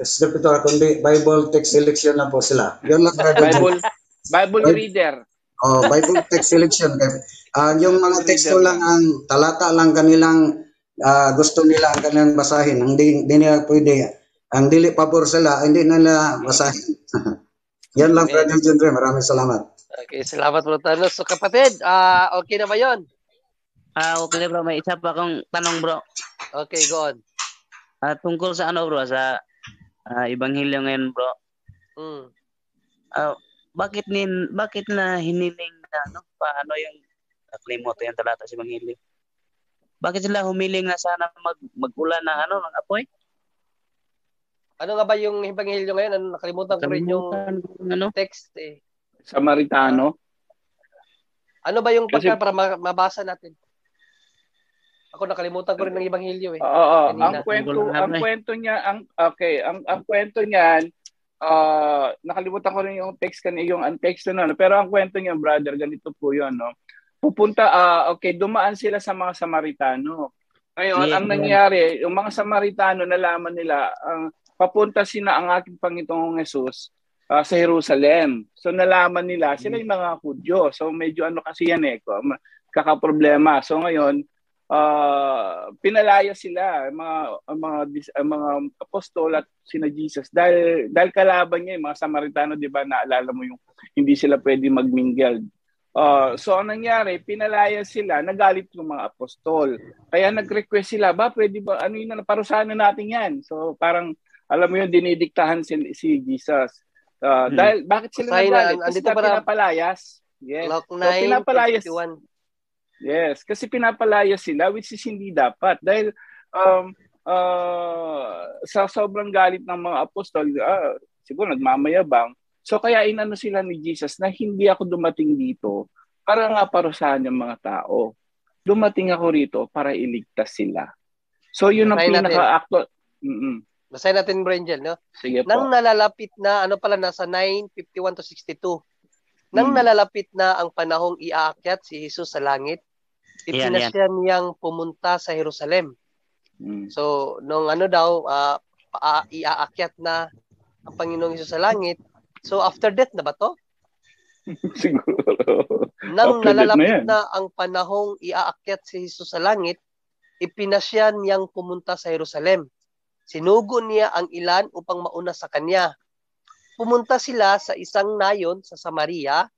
scripture, kundi Bible text selection na po sila. Yun lang Bible reader. Bible text selection. Yung mga teksto lang, ang talata lang kanilang gusto nila ang kanilang basahin. Hindi nila pwede. Ang dili pabor sila, hindi nila basahin. Yan lang, Brother John Ray. Maraming salamat. Okay, salamat bro Thanos. So kapatid, okay na ba yun? Okay na bro, may isa pa akong tanong bro. Okay, go on. Tungkol sa bro, sa Ebanghelyo ngayon bro. Bakit na hiniling na paano yung nakalimutan yung talata sa Ebanghelyo? Bakit sila humiling na sana mag-ulan ng ng apoy? Ano nga ba yung Ebanghelyo ngayon? Nakalimutan ko rin yung text eh. Samaritano. Ano ba yung para mabasa natin? Ako nakalimutan ko rin ng Ebanghelyo eh. Ang kwento niya, ang kwento niyan, nakalimutan ko rin yung text kanina, yung text na, no? Pero ang kwento niya, brother, ganito po yun, no? Dumaan sila sa mga Samaritano. Ngayon, Yes, ang nangyari, yung mga Samaritano, nalaman nila, papunta ang ating Panginoong Jesus sa Jerusalem. So nalaman nila, sila yung mga Hudyo. So medyo kasi yan kakaproblema. So ngayon, pinalaya sila mga apostol at sina Jesus dahil kalaban niya yung mga Samaritano, 'di ba? Naalala mo yung hindi sila pwede magmingle. So ang nangyari, pinalaya sila, nagalit yung mga apostol. Kaya nag-request sila, pwede ba parusahan na natin 'yan. So parang alam mo yun, dinidiktahan si Jesus. Dahil bakit sila nagalit? Kasi pinapalayas. Yes. Luke So, pinapalayas. 9:51. Yes, kasi pinapalayas sila, which is hindi dapat. Dahil sa sobrang galit ng mga apostol, siguro nagmamayabang. So kaya inano sila ni Jesus na hindi ako dumating dito para nga parusahan yung mga tao. Dumating ako rito para iligtas sila. So yun ang pinaka-acto. Basahin natin, Brangel, no? Sige po. Nang nalalapit na, nasa 9:51 to 62. Nang nalalapit na ang panahong iaakyat si Jesus sa langit, ipinasya niyang pumunta sa Jerusalem. So, nung iaakyat na ang Panginoong Jesus sa langit, so after death na ba to? Siguro. Nang nalalapit na ang panahong iaakyat si Jesus sa langit, ipinasya niyang pumunta sa Jerusalem. Sinugo niya ang ilan upang mauna sa kanya. Pumunta sila sa isang nayon sa Samaria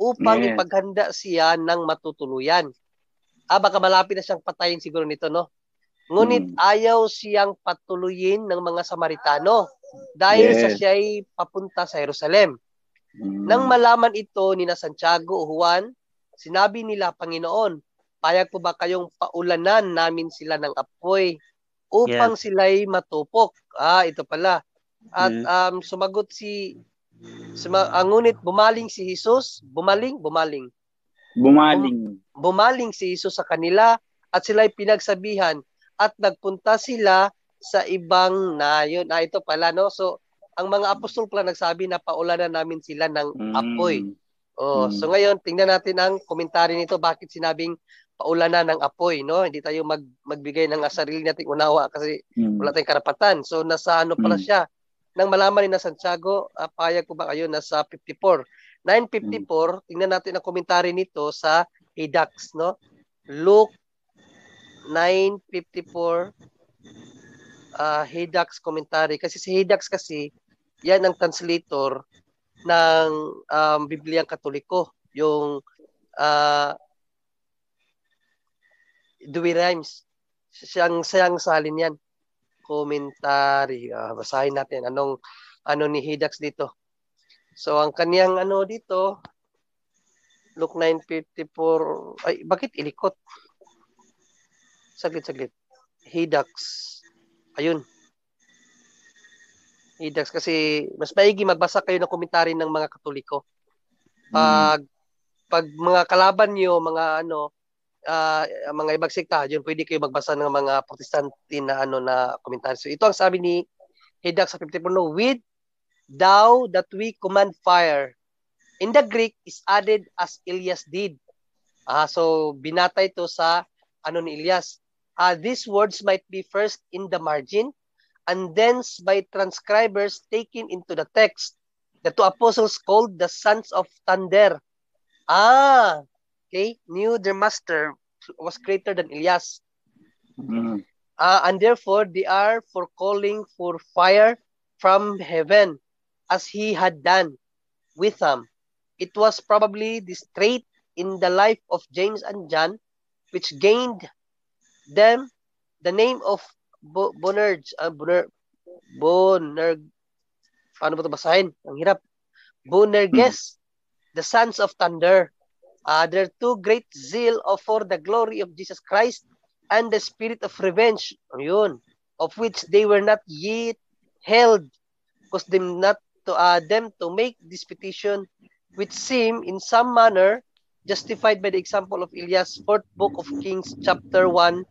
upang ipaghanda siya ng matutuluyan. Baka malapit na siyang patayin siguro nito, no? Ngunit ayaw siyang patuluyin ng mga Samaritano dahil sa siya'y papunta sa Jerusalem. Nang malaman ito ni Santiago o Juan, sinabi nila, Panginoon, payag po ba kayong paulanan namin sila ng apoy upang sila'y matupok? Ito pala. At sumagot ngunit bumaling si Jesus, bumaling si Jesus sa kanila at sila'y pinagsabihan at nagpunta sila sa ibang nayon. Ito pala, no? So, ang mga apostol pala nagsabi na paulanan namin sila ng apoy. So ngayon, tingnan natin ang komentary nito, bakit sinabing paulanan ng apoy, no? Hindi tayo magbigay ng sarili nating unawa kasi wala tayong karapatan. So nasa pala siya. Nang malaman ni Santiago, payag po ba kayo, nasa 54. 9:54, tingnan natin ang komentary nito sa Hidax, no? Luke 9:54, Hidax commentary. Kasi si Hidax yan ang translator ng Bibliang Katoliko, yung Dewey Rhymes. Siyang salin yan. Commentary. Basahin natin ano ni Hidax dito. So ang kaniyang dito, Luke 9:54. Ay, bakit ilikot? Saglit. Hidax. Ayun. Hidax, kasi mas maigi magbasa kayo ng komentary ng mga Katoliko. Pag mga kalaban niyo, mga mga ibang sekta, yun pwede kayo magbasa ng mga Protestante na na komentaryo. So ito ang sabi ni Hidax sa 54, no, with thou that we command fire. In the Greek is added as Elias did. So binata ito sa ni Elias. These words might be first in the margin and then by transcribers taken into the text. The two apostles called the sons of thunder. Knew their master was greater than Elias. And therefore, they are for calling for fire from heaven, as he had done with them. It was probably this trait in the life of James and John, which gained them the name of Boanerges. Paano ba ito basahin? Ang hirap. Boanerges, the sons of thunder. Their two great zeal for the glory of Jesus Christ and the spirit of revenge, of which they were not yet held, caused them not to them to make this petition, which seem in some manner justified by the example of Elias. 4th book of Kings, chapter 1,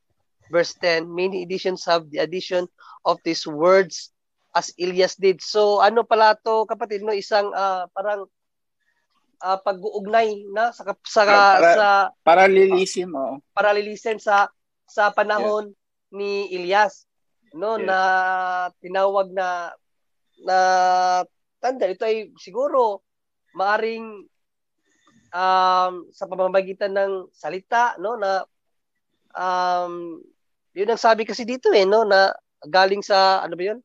verse 10. Many editions have the addition of these words as Elias did. So ano pala to kapatid, no, isang parang pag-uugnay na sa parallelism, parallelism sa panahon ni Elias, no, na tinawag na tanda. Ito ay siguro maaring sa pamamagitan ng salita, no, na yun ang sabi kasi dito no, na galing sa ano ba yun,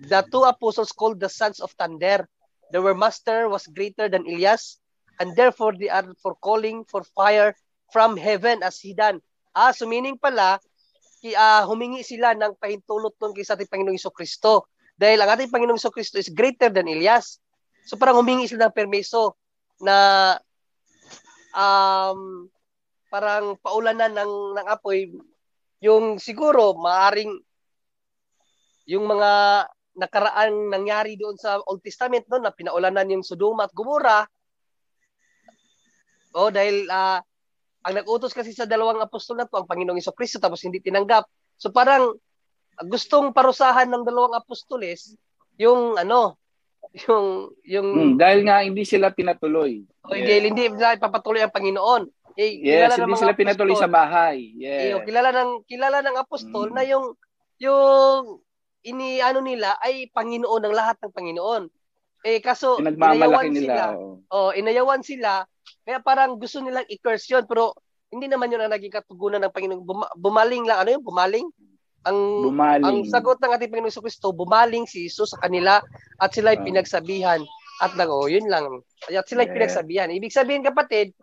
the two apostles called the sons of thunder. Their master was greater than Elias, and therefore they are for calling for fire from heaven as he done. So meaning pala, humingi sila ng pahintulot nun kay sa ating Panginoong Jesucristo. Dahil ang ating Panginoong Jesucristo is greater than Elias. So parang humingi sila ng permiso na parang paulanan ng apoy, yung siguro maaring yung mga nakaraang nangyari doon sa Old Testament, no, na pinaulanan yung Sodoma at Gomora. Dahil ang nag-utos kasi sa dalawang apostol na to, ang Panginoong Jesucristo, tapos hindi tinanggap. So parang gustong parusahan ng dalawang apostoles yung dahil nga hindi sila pinatuloy. Dahil hindi nila ipapatuloy ang Panginoon. Yes, hindi sila pinatuloy sa bahay. Kilala ng apostol na yung iniano nila ay Panginoon ng lahat ng Panginoon. Kaso inayawan sila, kaya parang gusto nilang i-curse yun, pero hindi naman yun ang naging katugunan ng Panginoon. Bumaling lang, bumaling? Ang sagot ng ating Panginoon Jesucristo, bumaling si Jesus sa kanila at sila'y pinagsabihan. At yun lang. At sila'y pinagsabihan. Ibig sabihin, kapatid,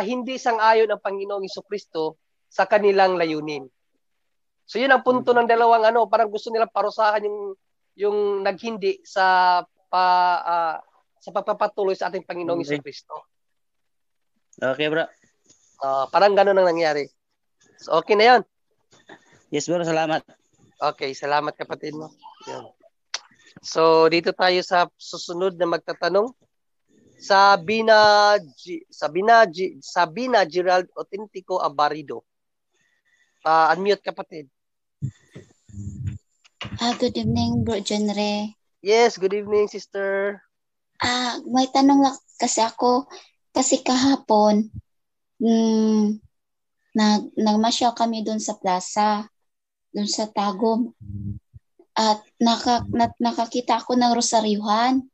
hindi sang-ayon ang Panginoong Jesucristo sa kanilang layunin. So yun ang punto ng dalawang parang gusto nilang parusahan yung naghindi sa pagpapatuloy sa ating Panginoong Jesucristo. Okay, bro. Parang gano'n ang nangyari. So okay na yun. Yes, bro. Salamat. Okay, salamat kapatid mo. Yan. So dito tayo sa susunod na magtatanong. Sabina Gerald Autentico Abarido. Unmute kapatid. Good evening, Bro Genre. Yes, good evening, sister. May tanong lang kasi ako. Kasi kahapon, nagmasyal kami doon sa plaza, doon sa Tagum. At nakakita ako ng rosaryuhan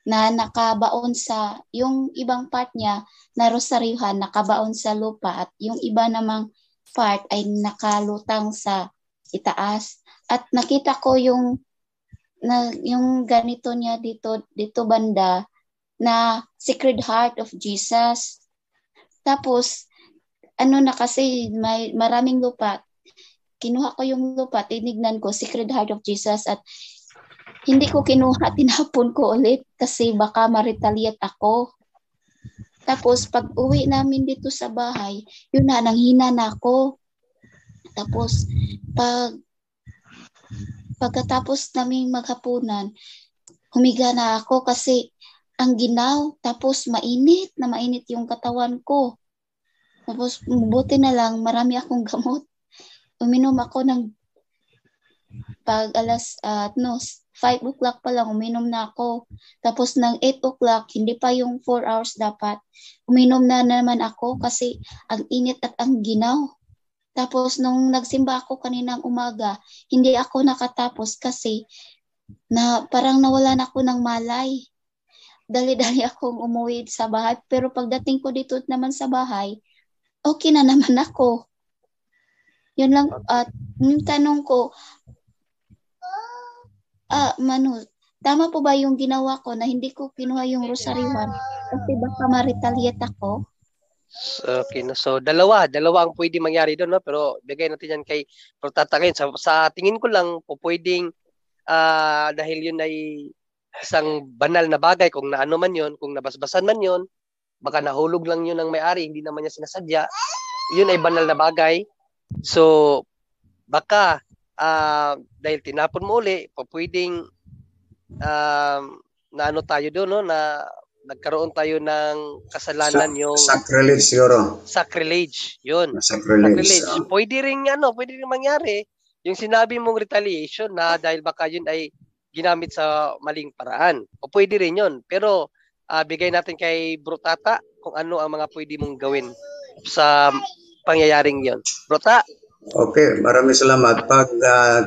na nakabaon sa, yung ibang part niya na rosaryuhan nakabaon sa lupa at yung iba namang part ay nakalutang sa itaas. At nakita ko yung ganito niya dito banda na Sacred Heart of Jesus. Tapos na kasi may maraming lupa. Kinuha ko yung lupa, tinignan ko Sacred Heart of Jesus at hindi ko kinuha, tinapon ko ulit kasi baka ma-retaliate ako. Tapos pag uwi namin dito sa bahay, yun na, nanghina na ako. Tapos pagkatapos namin maghapunan, humiga na ako kasi ang ginaw, tapos mainit yung katawan ko. Tapos buti na lang, marami akong gamot. Uminom ako ng pag alas 5 o'clock pa lang, uminom na ako. Tapos ng 8 o'clock, hindi pa yung 4 hours dapat. Uminom na naman ako kasi ang init at ang ginaw. Tapos nung nagsimba ako kaninang umaga, hindi ako nakatapos kasi parang nawalan ako ng malay. Dali-dali akong umuwi sa bahay. Pero pagdating ko dito naman sa bahay, okay na naman ako. Yun lang. At yung tanong ko, Manu, tama po ba yung ginawa ko na hindi ko kinuha yung rosaryuhan kasi baka ma-retaliate ako? Okay, no. So dalawa ang pwede mangyari doon, no? Pero bigay natin yan kay Protatangin. Sa tingin ko lang po pwedeng dahil yun ay isang banal na bagay, kung naano man yun, kung nabasbasan man yun, baka nahulog lang yun ng may-ari, hindi naman niya sinasadya, yun ay banal na bagay. So baka dahil tinapon mo uli, pwedeng na ano tayo doon, no, na nagkaroon tayo ng kasalanan yung sacrilege siguro. Sacrilege, yun. Sacrilege. Pwede ring mangyari yung sinabi mong retaliation na dahil baka yun ay ginamit sa maling paraan. O pwede rin yun. Pero bigay natin kay Bro Tata kung ano ang mga pwede mong gawin sa pangyayaring yun. Bro Ta? Okay, maraming salamat. Pag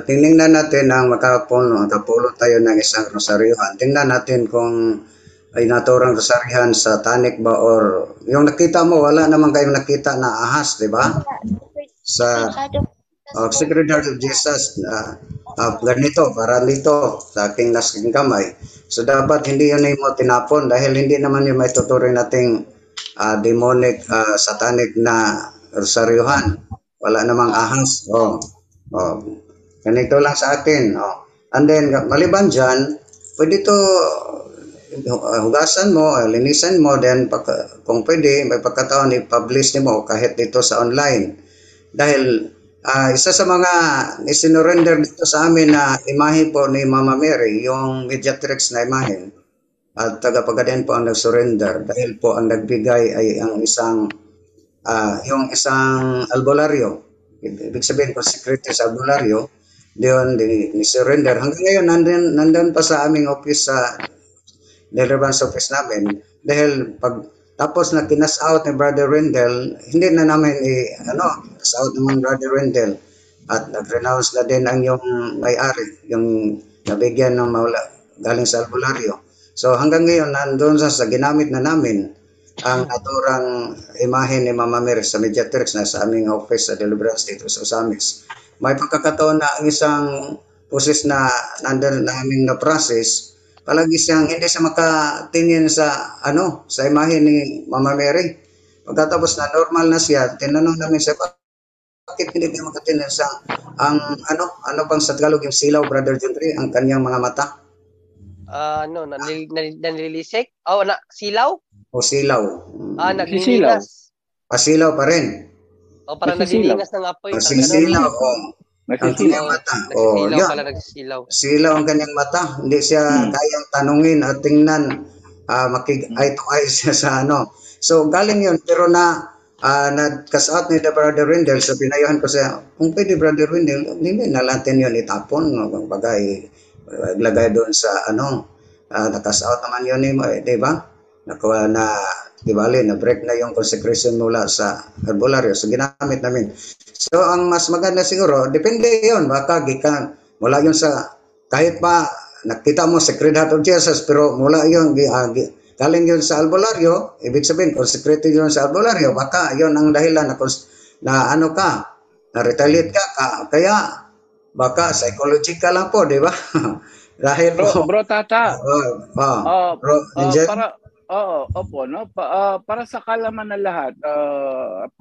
tinignan natin ang makapulo tayo ng isang rosaryohan, tingnan natin kung ay naturang rosaryohan sa tanik ba or yung nakita mo, wala naman kayong nakita na ahas, di ba? Sa Sacred Heart of Jesus, ganito, para dito, sa aking nasking kamay. So dapat hindi yun mo tinapon dahil hindi naman yung may tuturing nating demonic, satanic na rosaryohan. Wala namang ahas. Ganito lang sa akin. And then, maliban dyan, pwede to hugasan mo, linisan mo, then kung pwede, may pagkataon i-publish mo kahit dito sa online. Dahil isa sa mga isinurrender dito sa amin na imahe po ni Mama Mary, yung mediatrix na imahe, at tagapagadayan po ang nag-surrender dahil po ang nagbigay ay ang isang yung isang albularyo. Ibig sabihin ko secretary sa albularyo, diyon ni surrender. Hanggang ngayon nandun pa sa aming office sa deliverance office namin dahil pag tapos na kinas out ni Brother Rendell, hindi na namin kinas out naman Brother Rendell at nag-renounce na din ang yung may-ari, yung nabigyan ng galing sa albularyo. So hanggang ngayon nandun sa ginamit na namin ang naturang imahe ni Mama Mary sa mediatrix na sa aming office sa deliverance dito sa Osamis. May pagkakataon na ang isang pusis na nandun namin na process, palagi siyang hindi siya makatingin sa sa imahe ni Mama Mary. Pagkatapos na normal na siya, tinanong namin siya, bakit hindi niya makatingin sa ano pang sa Tagalog yung silaw, Brother Jundri, ang kanyang mga mata? Nanilisik? Silaw? O silaw? Naglilinas. Silaw pa rin. Parang naglilinas ng apoy. Nagsisilaw, ang kanyang mata. Silaw ang kanyang mata. Hindi siya kayang tanungin at tingnan, eye to eye siya sa So galing yun, pero nag-cast out ni Brother Rendell, so pinayuhan ko siya, kung pwede Brother Rendell, hindi na natin yun itapon, bagay, lagay doon sa na-cast out naman yun, di ba? Nakuha na, di bali, na-break na yung consecration mula sa albularyo, so ginamit namin. So ang mas maganda siguro, depende yun, baka gikan, mula yun sa, kahit pa nakita mo Sacred Heart of Jesus, pero mula yun, galing yun sa albularyo, ibig sabihin, consecrated yun sa albularyo, baka yun ang dahilan na na-retaliate ka, kaya baka psychological lang po, di ba? Dahil bro Tata. Para sa kalaman na lahat,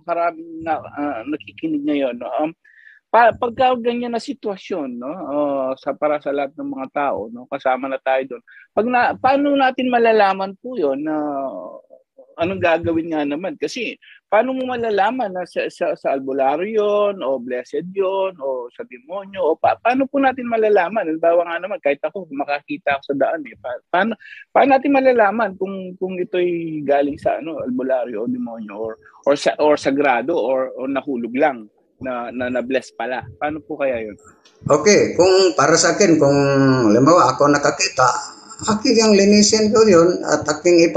karaming nakikinig ngayon, pagka ganyan na sitwasyon, para sa lahat ng mga tao, kasama na tayo doon. Paano natin malalaman po 'yon na anong gagawin nga naman? Kasi paano mo malalaman na sa albularyo yun, o blessed yun, o sa demonyo, o paano po natin malalaman? Halimbawa nga naman, kahit ako, makakita ako sa daan, paano natin malalaman kung ito'y galing sa albularyo o demonyo, or sagrado, or nahulog lang, na bless pala? Paano po kaya yun? Okay, kung para sa akin, kung halimbawa ako nakakita, aking yung linisin ko yun at aking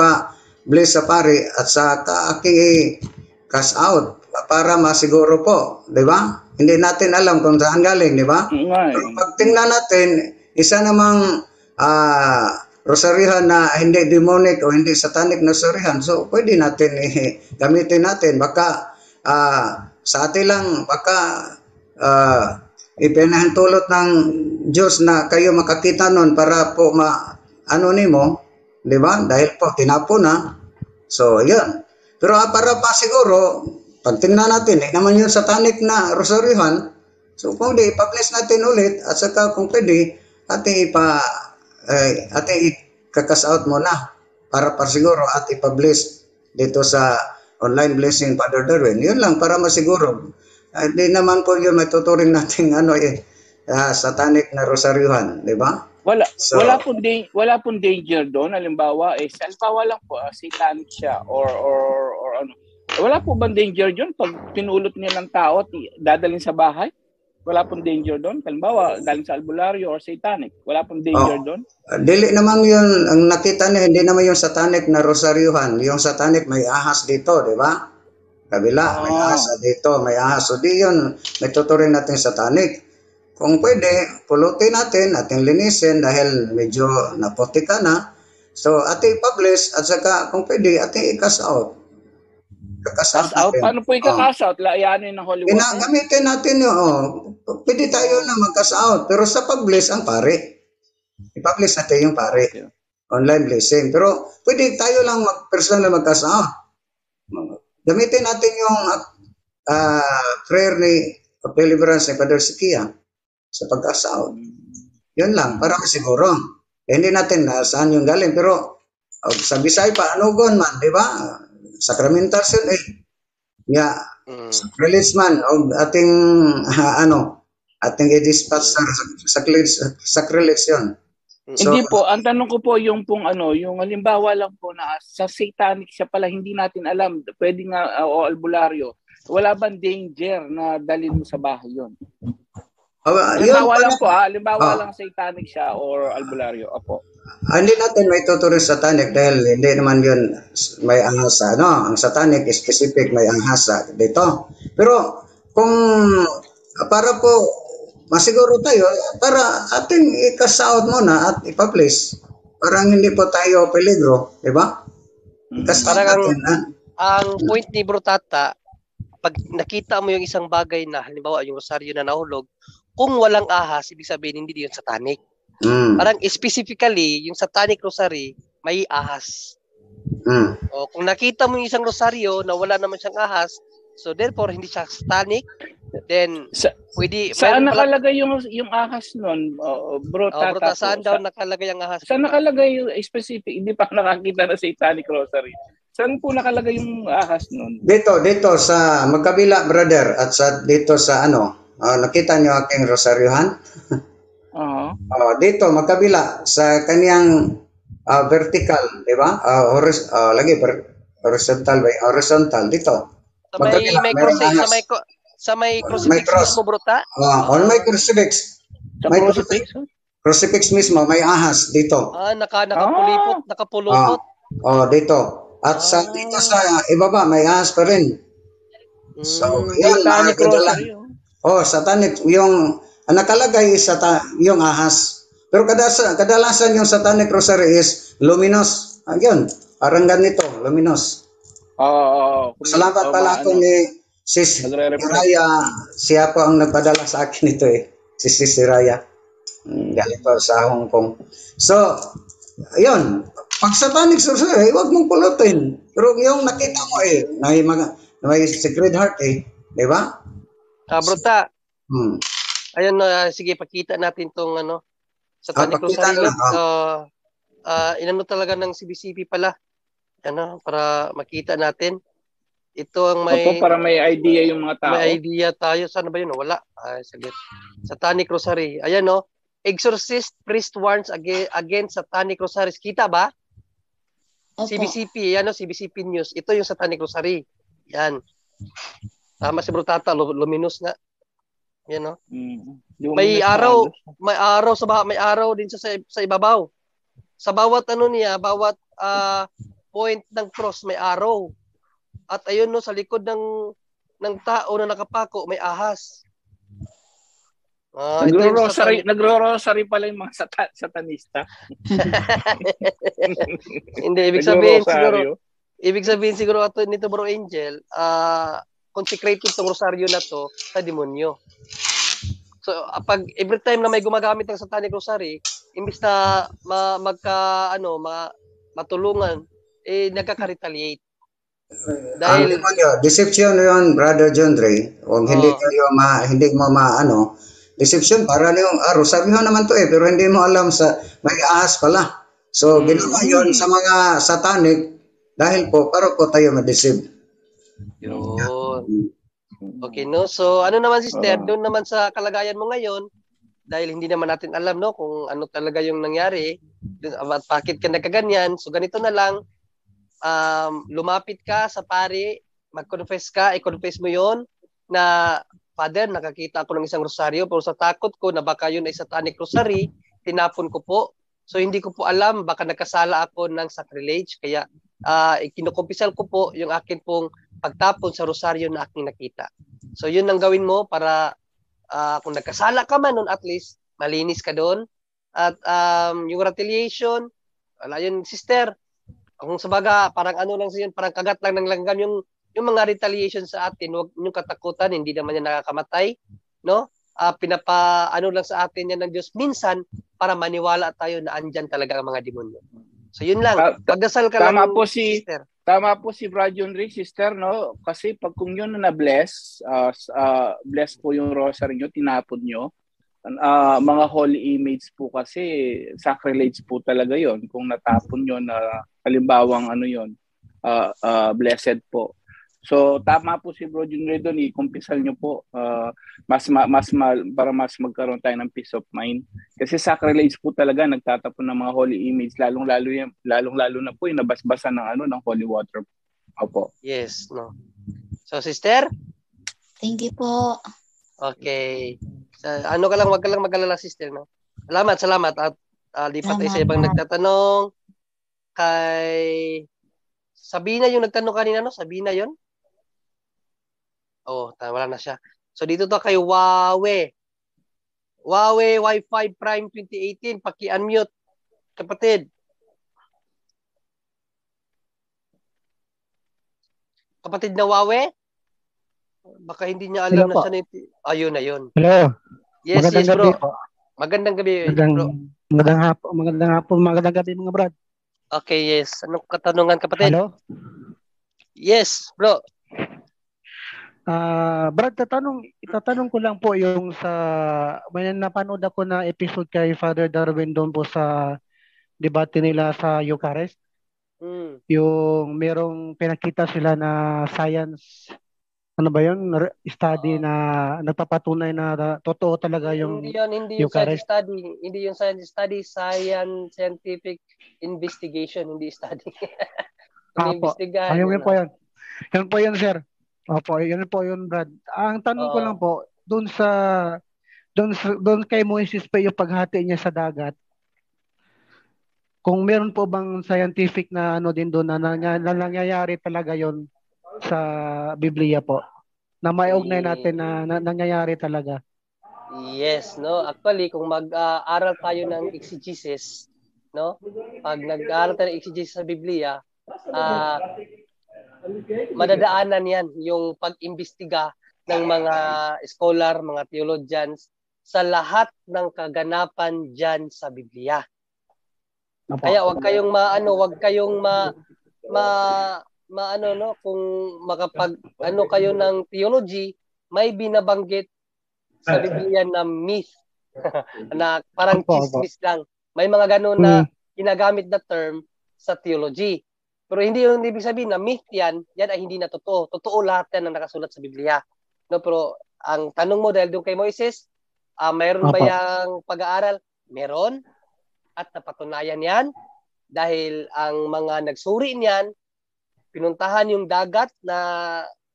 bless sa pari at sa aking i-cash out para masiguro po, di ba? Hindi natin alam kung saan galing, di ba? Pag tingnan natin, isa namang rosaryohan na hindi demonic o hindi satanic na rosaryohan, so pwede natin gamitin natin. Baka sa atin lang, baka ipinahintulot ng Diyos na kayo makakita nun para po nimo, di ba? Dahil po tinapo na. So, yun. Pero para pa siguro, pag tingnan natin, naman yung satanic na rosaryohan, so kung di, ipa-bless natin ulit, at saka kung pwede, ating ikakas out muna para siguro at ipa-bless dito sa online blessing, Father Darwin. Yun lang, para masiguro. Di naman po yun may tuturing natin satanic na rosaryohan, di ba? Wala pong danger doon. Halimbawa, lang po, satanic siya or ano. Wala po bang danger doon pag pinulot niya ng tao at dadalhin sa bahay? Wala pong danger doon? Halimbawa, galing sa albularyo or satanic, wala pong danger doon? Dili naman yun, ang nakita niya, hindi naman yung satanic na rosaryuhan. Yung satanic may ahas dito, di ba? Kabila, may ahas dito, may ahas. So di yun, may tuturin natin satanic. Kung pwede, pulutin natin, ating linisin dahil medyo naputi ka na. So ating publish at saka kung pwede, ating i-cast out. Cast out? Paano po i-cast out? Layanin ng Holy Water? Gamitin natin yun. Pwede tayo na mag-cast out. Pero sa publish, ang pare. I-publish natin yung pare. Online blessing. Pero pwede tayo lang personal mag-cast out. Gamitin natin yung prayer ni deliverance ni Father Sikia sa pag-cast out. Yun lang, para siguro. Hindi natin saan yung galing. Pero sa Bisaya pa, anugon man, di ba? Sacramental sin sacrilege man o ating ating i-dispatch sa sacrilege yun. Hindi po, ang tanong ko po yung yung halimbawa lang po na sa satanic siya pala hindi natin alam, pwede nga o albularyo. Wala bang danger na dalhin mo sa bahay yun? Halimbawa lang po halimbawa lang satanic siya or albularyo. Opo. Hindi natin may tuturing satanic dahil hindi naman yun may anghasa. Ang satanic specific may anghasa dito. Pero kung para po masiguro tayo, para ating i-cast out muna at i-publish. Parang hindi po tayo peligro, di ba? Ang point ni Bro Tata, pag nakita mo yung isang bagay na halimbawa yung rosaryo na nahulog, kung walang ahas, ibig sabihin hindi yun satanic. Parang specifically, yung satanic rosary, may ahas. O, kung nakita mo yung isang rosaryo na wala naman siyang ahas, so therefore, hindi siya satanic, then, pwede... Saan nakalagay yung ahas nun, Bro Tata? Bro Tata, saan daw nakalagay ang ahas? Saan nakalagay yung specific? Hindi pa nakakita na satanic rosary. Saan po nakalagay yung ahas nun? Dito sa magkabila, brother, at dito sa nakita niyo aking rosaryuhan? Dito, magkabila, sa kaniyang vertical, di ba? Horizontal, dito. Sa may crucifix mo, Bro Ta? May crucifix. May crucifix mismo, may ahas dito. Nakapulupot. Dito. At dito sa ibaba, may ahas pa rin. So, yan, satanic rosary. Satanic. Yung nakalagay is yung ahas. Pero kadalasan yung satanic rosary is luminous. Yun, parang ganito, luminous. Salamat pala ako ni Sis Raya. Siya po ang nagpadala sa akin ito si Sis Raya. Galing pa sa Hong Kong. So, yun. Pag satanic rosary, huwag mong pulutin. Pero yung nakita mo may Sacred Heart di ba? Bro Ta. Ayun, sige, pakita natin tong satanic rosary. Inano talaga ng CBCP pala. Para makita natin. Ito ang para may idea yung mga tao. May idea tayo. Saan ba yun? Wala. Saglit. Satanic rosary. Ayan, Exorcist priest warns against satanic rosaries. Kita ba? Opo. CBCP. Yan, CBCP News. Ito yung satanic rosary. Yan. Tama si Bro Tata. Luminous nga. Yan, may araw may araw din sa ibabaw. Sa bawat bawat point ng cross may araw. At ayun sa likod ng tao na nakapako may ahas. Nagro-rosary pala yung mga satanista. Hindi, ibig sabihin siguro ato nito Bro Angel, consecrated tong rosaryo na to sa demonyo. So, pag every time na may gumagamit ng satanic rosary, imbis na matulungan, nagkaka-retaliate. Dahil deception yun, Brother John Ray. Kung hindi mo deception para yung rosaryo naman to pero hindi mo alam may ahas pala. So, ginawa yun sa mga satanic dahil po, para po tayo ma-deceive. Yun. Okay, So, ano naman, sister, doon naman sa kalagayan mo ngayon, dahil hindi naman natin alam, kung ano talaga yung nangyari, at bakit ka nagkaganyan. So, ganito na lang, lumapit ka sa pari, mag-confess ka, i-confess mo yon na Father, nakakita ako ng isang rosaryo, pero sa takot ko na baka yun ay satanic rosary, tinapon ko po. So hindi ko po alam, baka nagkasala ako ng sacrilege, kaya kinukumpisal ko po yung akin pong pagtapon sa rosaryo na aking nakita. So yun ang gawin mo para kung nagkasala ka man nun, at least malinis ka doon. At yung retaliation, wala yun, sister. Kung sabaga, parang ano lang yun, parang kagat lang ng langgam yung mga retaliation sa atin, huwag yung katakutan, hindi naman yan nakakamatay, no? Ano lang sa atin yan ng Diyos minsan para maniwala tayo na andyan talaga ang mga demonyo. So yun lang, pagdasal ka lang, sister. Tama po si Brad John Rick, sister, no? Kasi pag kung yun na-bless, bless po yung rosary nyo, tinapon nyo, mga holy image po kasi, sacrilege po talaga yon kung natapon nyo na halimbawang ano yon, blessed po. So tama po si Bro Junior doon, i-kumpisal nyo po para mas magkaroon tayo ng peace of mind. Kasi sacrilege po talaga nagtatapon ng mga holy image, lalong-lalo na po yung nabasbasan ng holy water. Opo. Yes, no. So sister? Thank you po. Okay. So, wag ka lang mag-alala, sister, no? Salamat at lipat tayo sa ibang nagtatanong. Kay Sabina yung nagtanong kanina, no? Sabina yon. Oh, wala na siya. So dito to kay Huawei Wi-Fi Prime 2018, paki-unmute kapatid. Kapatid na Huawei? Baka hindi niya alam na siya ayun na yun. Hello. Yes, magandang bro. Gabi po. Magandang gabi, bro. Magandang gabi mga brad. Okay, yes. Anong katanungan, kapatid? Hello? Yes, bro. Brad, itatanong ko lang po yung may napanood ako na episode kay Father Darwin doon po sa debate nila sa Eucharist. Yung merong pinakita sila na science, ano ba yun? Study na nagpapatunay na totoo talaga yung hindi yung science study. Hindi yung science study, scientific investigation, hindi study. Investigahan. Ayun po yan. Yan po yan, sir. Opo, yun po yun, Brad. Ang tanong ko lang po, doon kay Moises pa yung paghati niya sa dagat, kung meron po bang scientific na ano din doon na nangyayari talaga yon sa Biblia po, na maiugnay natin na nangyayari talaga. Yes, no? Actually, kung mag-aral tayo ng exegesis, no? Pag nag-aral tayo ng exegesis sa Biblia, madadaanan yan yung pag-imbestiga ng mga scholar, mga theologians sa lahat ng kaganapan dyan sa Biblia. Kaya wag kayong kung makapag kayo ng theology, may binabanggit sa Biblia na myth na parang chismis lang. May mga ganun na ginagamit na term sa theology. Pero hindi yung ibig sabihin na myth yan ay hindi na totoo. Totoo lahat yan na nakasulat sa Biblia. No, pero ang tanong mo dahil doon kay Moises, mayroon ba yang pag-aaral? Meron. At napatunayan yan dahil ang mga nagsuri niyan, pinuntahan yung dagat na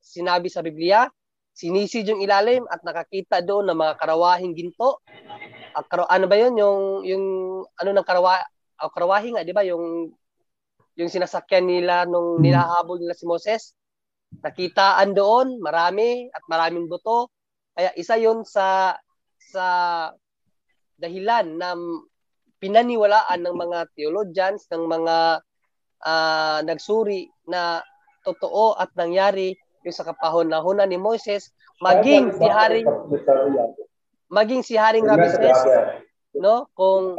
sinabi sa Biblia, sinisid yung ilalim at nakakita doon ng mga karawahing ginto. Ano ba yun? Yung ano ng karawahi nga, di ba? Yung sinasakyan nila nung nilahabol nila si Moses. Nakitaan doon, marami at maraming buto. Kaya isa yun sa dahilan na pinaniwalaan ng mga theologians, ng mga nagsuri na totoo at nangyari yung sa kapahon-nahunan ni Moses, maging si Haring Ramses, no? Kung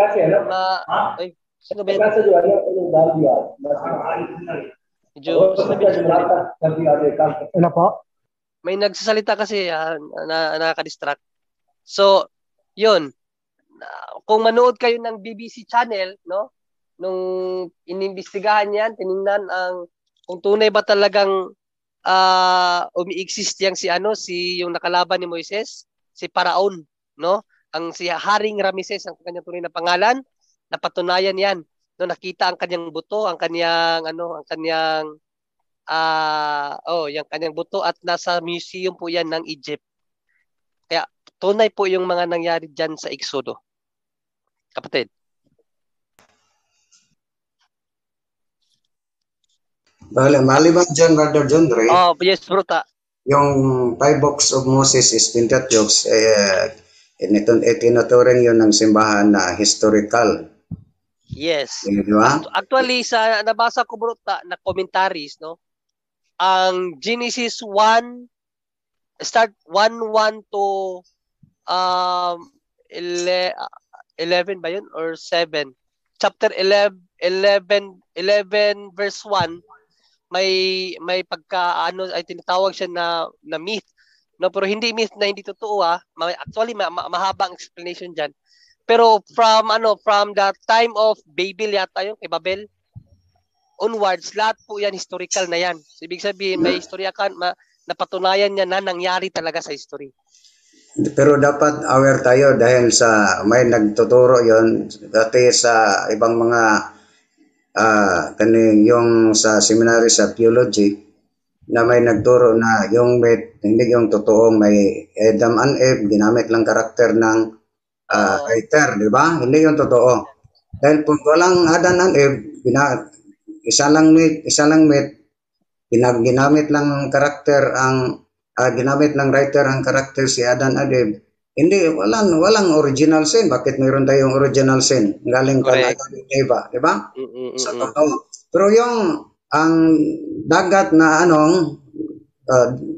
sino ba yan? Ano po? May nagsasalita kasi na nakaka-distract. So, yun. Kung manood kayo ng BBC channel, no? Nung inimbestigahan yan, tiningnan kung tunay ba talagang umi-exist yang yung nakalaban ni Moises, si Paraon, no? Si Haring Ramses ang kanyang tunay na pangalan, napatunayan yan. No, nakita ang kanyang buto, ang kanyang yung kanyang buto at nasa museum po yan ng Egypt. tunay po yung mga nangyari dyan sa Exodo. Kapatid. Maliban dyan, Brother John Ray, Yes, bro. yung 5 books of Moses is Pentateuch, tinuturing yun ng simbahan na historical. Yes. Di ba? Actually, sa nabasa ko, bro, na commentaries, no? Ang Genesis 1, start 1:1 to 11 ba yun? Or 7? Chapter 11 verse 1, may pagka ay tinatawag siya na myth, no, pero hindi myth na hindi totoo. Actually mahabang explanation diyan, pero from the time of Babel yata yung kay Babel onwards, lahat po yan historical na yan. So, ibig sabihin may istorya napatunayan niya na nangyari talaga sa history. Pero dapat aware tayo dahil sa may nagtuturo yon dati sa ibang mga kaning yung sa seminary sa theology na may nagturo na yung myth, hindi yung totoong may Adam and Eve, ginamit lang karakter ng writer, di ba? Hindi yung totoo. Dahil kung walang Adam and Eve, isa lang myth, ginamit lang karakter ginamit lang writer ang karakter si Adam and Eve. Hindi, walang original sin. Bakit mayroon tayong original sin? Galing kay Adam and Eva, di ba? Sa totoo. Pero ang dagat na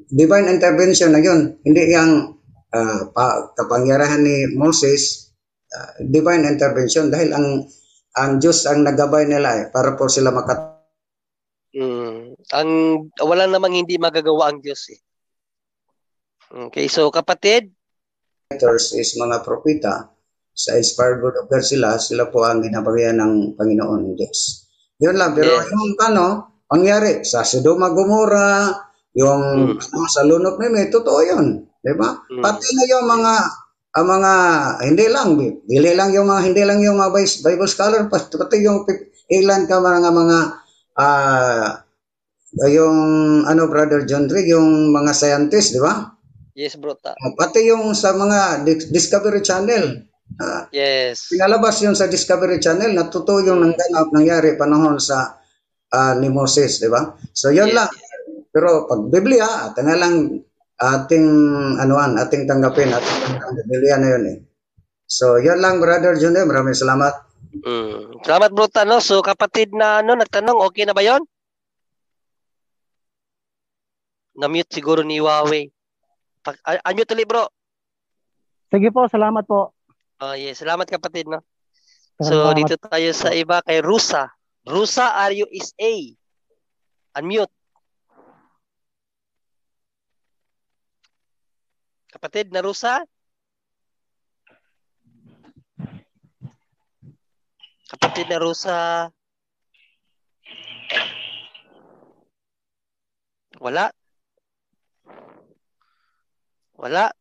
divine intervention na yun, hindi yung kapangyarihan ni Moses, divine intervention dahil ang Diyos ang naggabay nila para po sila wala namang hindi magagawa ang Diyos eh. Okay, so kapatid, is mga propeta, sa inspired word of God sila po ang ginabagayan ng Panginoon Diyos. Yun lang, pero yung pangyari sa Sodoma Gomora, yung sa lunok ni totoo yun, di ba? Pati na yung mga hindi lang yung mga Bible scholar, pati yung ilan ka mga yung Brother John Ray, yung mga scientist, di ba? Yes, bro. Pati yung sa mga Discovery Channel. Yes. Pinalabas yun sa Discovery Channel na totoo yung nangyari panahon sa ni Moses, di ba? So yun lang. Pero pag Biblia, nga lang ating tanggapin at Biblia na yun eh. So yun lang, Brother John Ray. Maraming salamat. Salamat, bro. So kapatid na nagtanong, okay na ba yun? Na-mute siguro ni Huawei. Unmute ulit, bro. Sige po, salamat po. Yes, salamat kapatid, no? So, dito tayo sa iba kay Rusa. Rusa, RUSA. Unmute. Kapatid na Rusa? Kapatid na Rusa? Wala. Wala.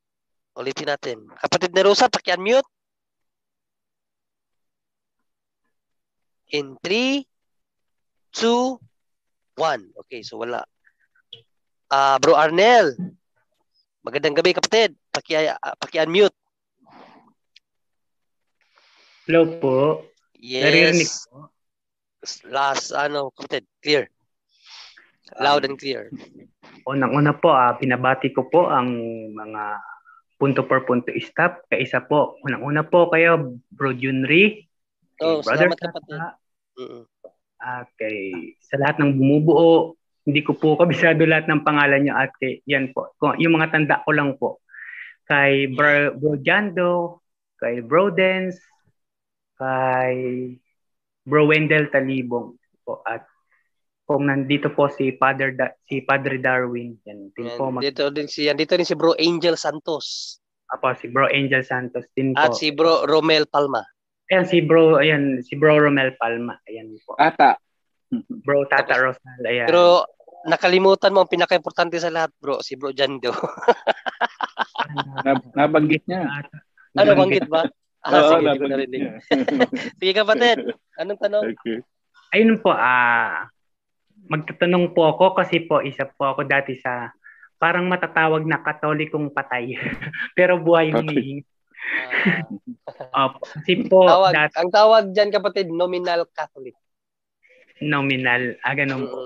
Ulitin natin. Kapatid na Rosa, paki-unmute. In 3, 2, 1. Okay, so wala. Bro Arnel. Magandang gabi, kapatid. Paki-unmute. Hello po. Yes. Last, kapatid, clear. Loud and clear. Unang-una po, pinabati ko po ang mga punto per punto stop. Kaisa po, unang-una po kayo, Bro Junri. Brother, salamat kapatid. Sa lahat ng bumubuo, hindi ko po kabisado lahat ng pangalan nyo at yan po. Yung mga tanda ko lang po. Kay Bro Jando, kay Bro Dens, kay Bro Wendell Talibong po, at kung nandito po si Padre Darwin, yan din po. Dito din si Bro Angel Santos. Si Bro Angel Santos din po. At si Bro Romel Palma. Si Bro Romel Palma. Ayan po. Bro Tata Rosal. Ayan. Pero nakalimutan mo ang pinaka-importante sa lahat, bro, si Bro Jando. Nabanggit niya. Nabanggit ba? Sige, ko narinig. Sige kapatid, anong tanong? Okay. Ayun po, magtatanong po ako kasi po isa po ako dati sa parang matatawag na katolikong patay. Pero buhay humihingi. Kasi po, ang tawag dyan, kapatid, nominal Catholic. Nominal. Ganun po.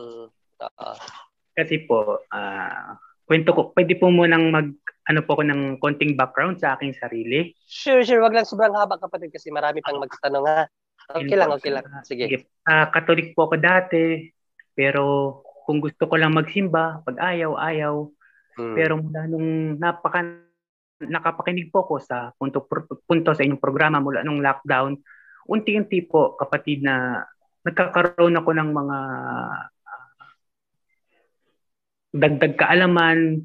Oo. Kasi po, kwento ko, pwede po munang ano po ko ng konting background sa aking sarili. Sure. Wag lang sobrang haba, kapatid, kasi marami pang magtatanong, ha? Okay lang. Sige. Katolik po ako dati, pero kung gusto ko lang magsimba, pag ayaw. Pero mula nung nakapakinig po ko sa punto sa inyong programa mula nung lockdown, unti-unti po, kapatid, na nagkakaroon ako ng mga dagdag kaalaman,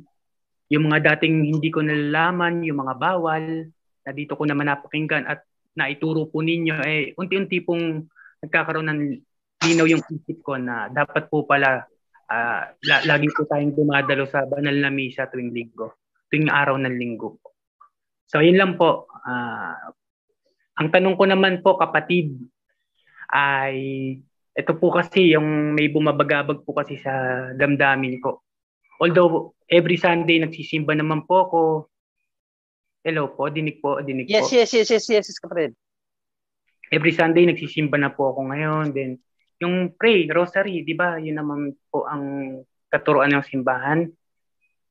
yung mga dating hindi ko nalalaman, yung mga bawal, na dito ko naman napakinggan at naituro po ninyo, unti-unti pong nagkakaroon ng linaw yung isip ko na dapat po pala lagi po tayong dumadalo sa banal na misa tuwing araw ng linggo po. So yun lang po. Ang tanong ko naman po, kapatid, ay ito po kasi yung may bumabagabag po kasi sa damdamin ko. Although every Sunday nagsisimba naman po ako. Hello po, dinig po. Yes, kapatid. Every Sunday nagsisimba na po ako ngayon. Then yung pray, rosary, di ba? Yun naman po ang katuruan ng simbahan.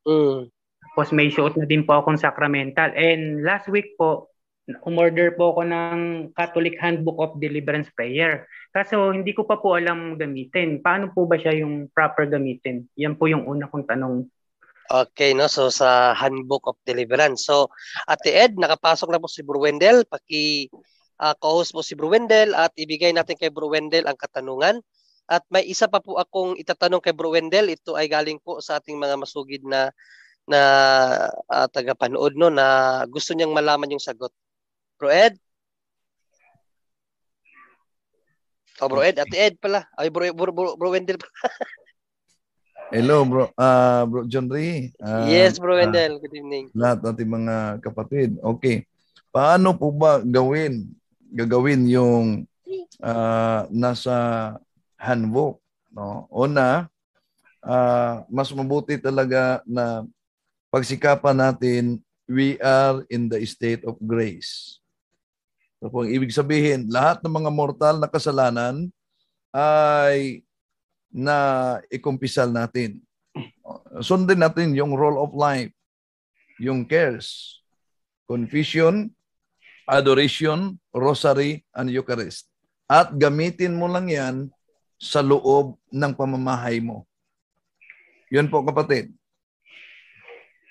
Tapos may suot na din po akong sacramental. And last week po, umorder po ako ng Catholic Handbook of Deliverance Prayer. Kaso hindi ko pa po alam gamitin. Paano po ba siya yung proper gamitin? Yan po yung una kong tanong. Okay, no? So sa Handbook of Deliverance. So, Ate Ed, nakapasok na po si Bro Wendell. Co-host po si Bro Wendell at ibigay natin kay Bro Wendell ang katanungan. At may isa pa po akong itatanong kay Bro Wendell. Ito ay galing po sa ating mga masugid na tagapanood, no, na gusto niyang malaman yung sagot. Bro Ed? Bro Ed, Ate Ed pala. Ay, Bro Wendell pala. Hello, Bro John Ray. Yes, Bro Wendell. Good evening. Lahat nating mga kapatid. Okay. Paano po ba gagawin yung nasa handbook? No? Una, mas mabuti talaga na pagsikapan natin, we are in the state of grace. So kung ibig sabihin, lahat ng mga mortal na kasalanan ay na ikumpisal natin. Sundin natin yung role of life, yung cares, confession, adoration, rosary, and Eucharist. At gamitin mo lang yan sa loob ng pamamahay mo. Yun po, kapatid.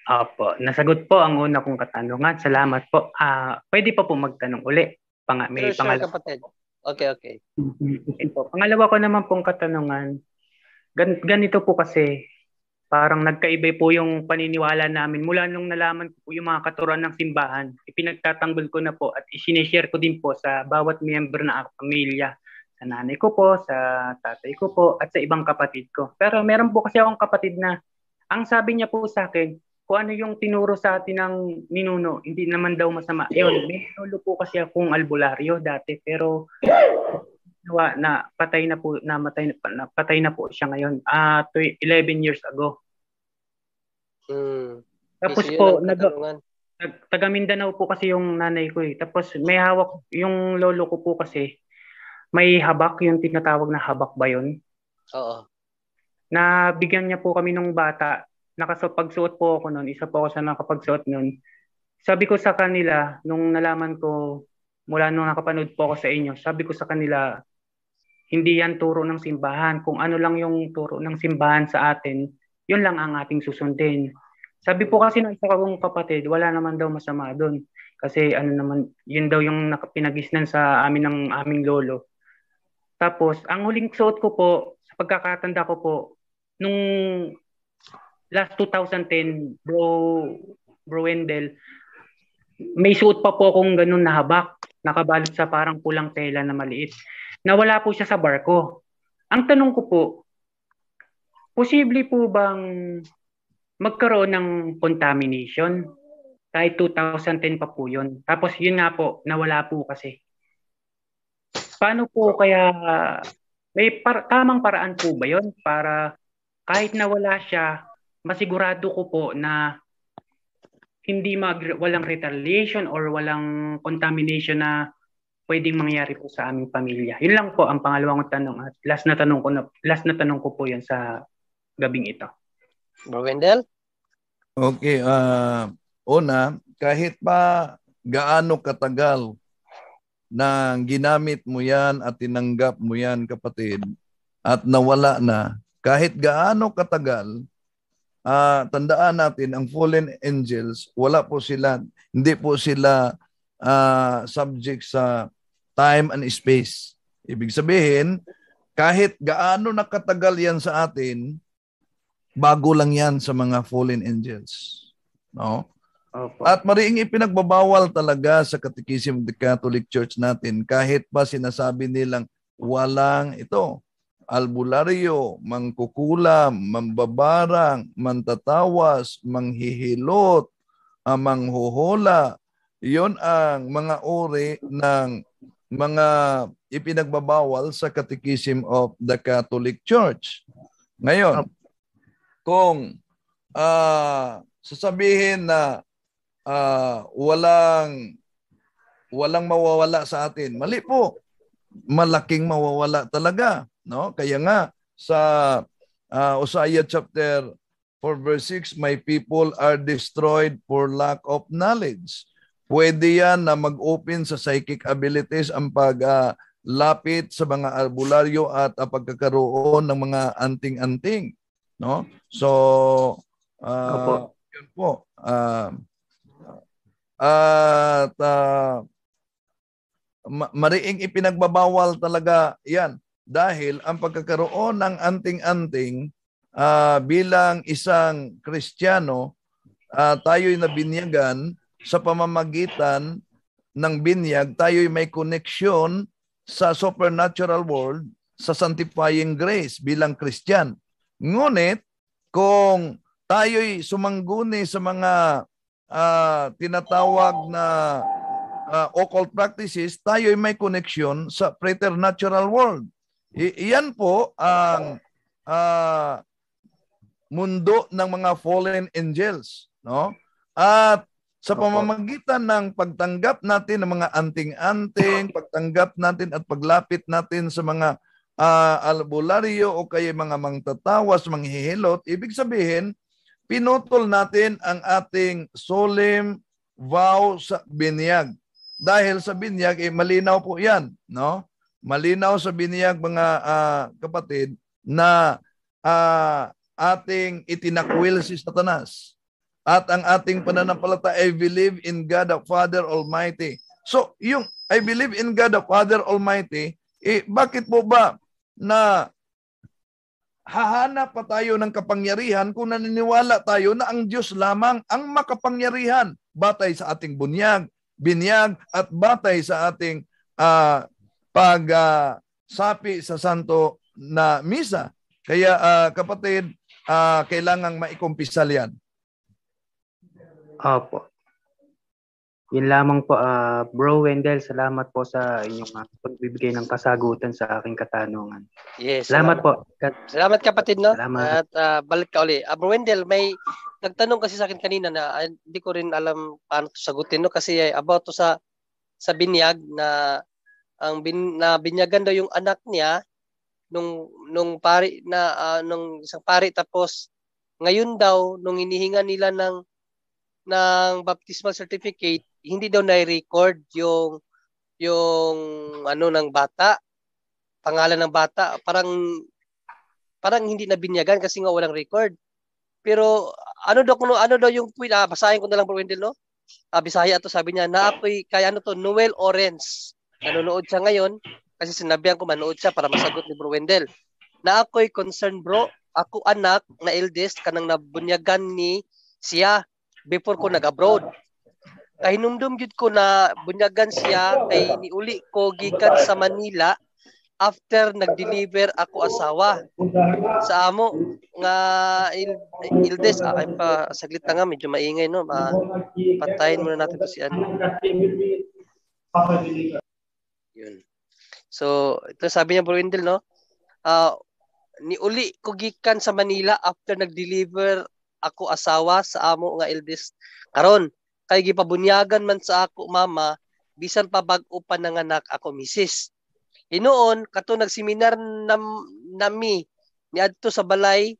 Opo, nasagot po ang una kong katanungan. Salamat po. Pwede pa po magtanong uli. May sure, kapatid. Okay. Okay po. Pangalawa ko naman pong katanungan. Ganito po kasi, parang nagkaiba po yung paniniwala namin. Mula nung nalaman ko po yung mga katuruan ng simbahan, ipinagtatanggol ko na po at isineshare ko din po sa bawat member ng aking pamilya. Sa nanay ko po, sa tatay ko po, at sa ibang kapatid ko. Pero meron po kasi akong kapatid na, ang sabi niya po sa akin, kung ano yung tinuro sa atin ng ninuno, hindi naman daw masama. Ayun, may nulo po kasi akong albularyo dati, pero na patay na po siya ngayon. 11 years ago. Tapos po, taga Mindanao po kasi yung nanay ko eh. Tapos may hawak yung lolo ko po kasi, may habak, yung tinatawag na habak ba yun? Oo. Nabigyan niya po kami nung bata. Pagsuot po ako noon, isa po ako sa nakapagsuot noon. Sabi ko sa kanila, nung nalaman ko, mula nung nakapanood po ako sa inyo, sabi ko sa kanila, hindi yan turo ng simbahan. Kung ano lang yung turo ng simbahan sa atin, yun lang ang ating susundin. Sabi po kasi ng isa kong kapatid, wala naman daw masama doon. Kasi yun daw yung pinagisnan sa amin ng aming lolo. Tapos, ang huling suot ko po, sa pagkakatanda ko po, nung last 2010, Bro Wendell, may suot pa po akong ganun na habak, nakabalot sa parang pulang tela na maliit. Nawala po siya sa barko. Ang tanong ko po, posible po bang magkaroon ng contamination? Kahit 2010 pa po yun. Tapos yun nga po, nawala po kasi. Paano po kaya, may tamang paraan po ba yun para kahit nawala siya, masigurado ko po na hindi walang retaliation or walang contamination na pwedeng mangyari po sa aming pamilya. Yun lang po ang pangalawang tanong at last na tanong ko po yan sa gabing ito. Bro Wendell? Okay, una, kahit pa gaano katagal na ginamit mo yan at tinanggap mo yan, kapatid, at nawala na, kahit gaano katagal, tandaan natin, ang fallen angels, hindi po sila subject sa time and space. Ibig sabihin, kahit gaano nakatagal yan sa atin, bago lang yan sa mga fallen angels. No? At mariing ipinagbabawal talaga sa Catechism of the Catholic Church natin, kahit pa sinasabi nilang walang ito, albularyo, mangkukulam, mambabarang, mantatawas, manghihilot, manghuhula. Iyon ang mga uri ng mga ipinagbabawal sa Catechism of the Catholic Church. Ngayon, kung sasabihin na walang mawawala sa atin, mali po. Malaking mawawala talaga. No? Kaya nga sa Hosea chapter 4 verse 6, my people are destroyed for lack of knowledge. Pwede yan na mag-open sa psychic abilities ang paglapit sa mga albularyo at pagkakaroon ng mga anting-anting. No? So, yun po. Mariing ipinagbabawal talaga yan dahil ang pagkakaroon ng anting-anting bilang isang Kristiyano, tayo'y nabinyagan sa pamamagitan ng binyag, tayo'y may connection sa supernatural world, sa sanctifying grace bilang Christian. Ngunit, kung tayo'y sumangguni sa mga tinatawag na occult practices, tayo'y may connection sa preternatural world. Iyan po ang mundo ng mga fallen angels. No? At sa pamamagitan ng pagtanggap natin ng mga anting-anting, pagtanggap natin at paglapit natin sa mga albularyo o kaya mga mangtatawas, manghihilot, ibig sabihin, pinutol natin ang ating solemn vow sa binyag. Dahil sa binyag, malinaw po yan. No? Malinaw sa binyag, mga kapatid, na ating itinakwil si Satanas. At ang ating pananampalataya, I believe in God the Father Almighty. So, yung I believe in God the Father Almighty, bakit po ba na hahanap pa tayo ng kapangyarihan kung naniniwala tayo na ang Diyos lamang ang makapangyarihan batay sa ating binyag at batay sa ating pagsapi sa santo na misa. Kaya kapatid, kailangang maikumpisal yan. Opo. Yun lamang po, Bro Wendell, salamat po sa inyong pagbibigay ng kasagutan sa aking katanungan. Yes. Salamat po. Salamat kapatid, no? Salamat. At balik ka uli. Bro Wendell, may nagtanong kasi sa akin kanina na hindi ko rin alam paano to sagutin, no? Kasi about to sa binyag na na binyagan daw yung anak niya nung pari na nung isang pari, tapos ngayon daw nung inihinga nila ng baptismal certificate, hindi daw na-record yung ano ng bata, pangalan ng bata, parang hindi na binyagan kasi nga walang record. Pero ano daw yung tweet, basahin ko na lang, Bro Wendell, no? Bisaya to, sabi niya na ako'y kaya Noel Orange. Nanonood siya ngayon kasi sinabihan ko manood siya para masagot ni Bro Wendell. Na ako'y concerned, bro, ako anak na eldest kanang nabunyagan ni siya before ko nag-abroad. Kay hinumdum jud ko na bunyagan siya kay niuli ko gikan sa Manila after nag-deliver ako asawa sa amo nga eldest. Ay pa saglit na nga, medyo maingay, no? Patayin muna natin to si ano. Yun. So, ito sabi niya, Bro Wendell, no? Niuli ko gikan sa Manila after nag-deliver ako asawa sa amo nga eldest karon. Kay gipabunyagan man sa ako mama bisan pa bag-o pa nanganak ako misis. Hinoon kato nagseminar nami niadto sa balay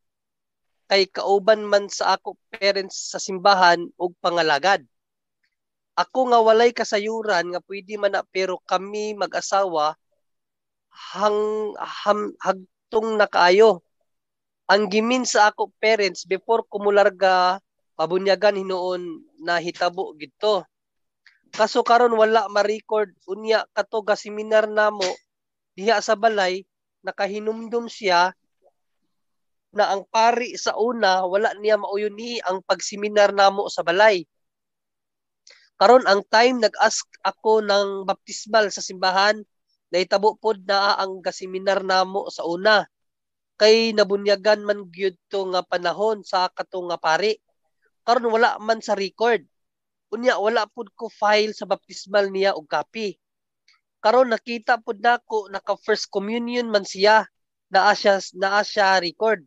kay kauban man sa ako parents sa simbahan ug pangalagad. Ako nga walay kasayuran nga pwede man na pero kami mag-asawa hagtong nakaayo. Ang gimin sa ako parents before kumularga pabunyagan hinoon na hitabo gito. Kaso karon wala ma-record unya kato ga seminar namo diha sa balay nakahinumdum siya na ang pari sa una wala niya mauyuni ang pagseminar namo sa balay. Karon ang time nag-ask ako ng baptismal sa simbahan nahitabo pod na ang gaseminar namo sa una. Kay nabunyagan man gyud to nga panahon sa kato nga pari. Karon wala man sa record. Unya wala pud ko file sa baptismal niya og copy. Karon nakita pud nako naka first communion man siya naa siya record.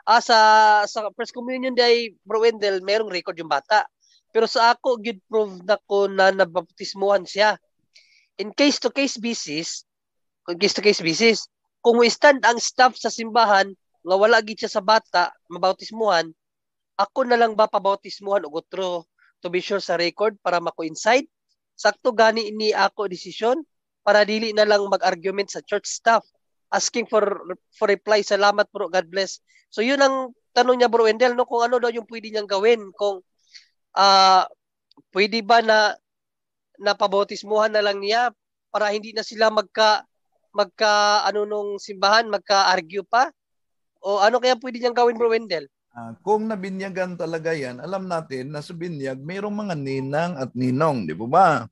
Sa first communion day Bro Wendell merong record yung bata. Pero sa ako gyud prove nako na nabaptismuhan siya. In case to case basis, kung stand ang staff sa simbahan nga wala gid siya sa bata mabautismuhan, ako na lang ba pabautismuhan og otro to be sure sa record para mako-inside? Sakto gani ni ako desisyon para dili na lang mag-argument sa church staff. Asking for reply, salamat bro, God bless. So yun ang tanong niya Bro Wendell, no, kung ano daw yung pwede niyang gawin, kung pwede ba na napabautismuhan na lang niya para hindi na sila magka nung simbahan, magka-argue pa? O ano kaya pwede niyang gawin Bro Wendell? Kung nabinyagan talaga yan, alam natin na sa binyag mayroong mga ninang at ninong, di ba?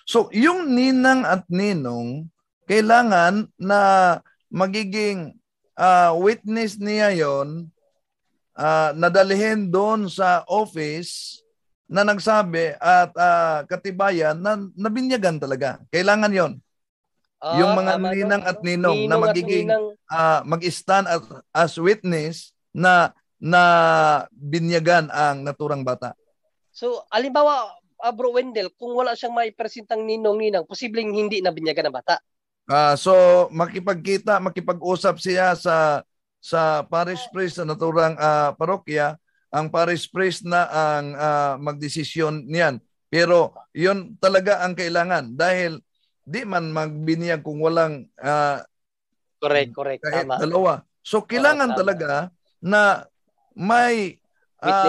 So, yung ninang at ninong, kailangan na magiging witness niya yon, nadalhin doon sa office na nagsabi at katibayan na nabinyagan talaga. Kailangan yon. Yung mga ninang at ninong na magiging mag-stand as witness na binyagan ang naturang bata. So, alimbawa, Bro Wendell, kung wala siyang maipresentang ninong-ninang, posibleng hindi na binyagan ng bata. So, makipag-usap siya sa parish priest sa naturang parokya, ang parish priest na ang magdesisyon niyan. Pero, yun talaga ang kailangan dahil di man magbinyag kung walang correct, tama. Dalawa. So, kailangan talaga na may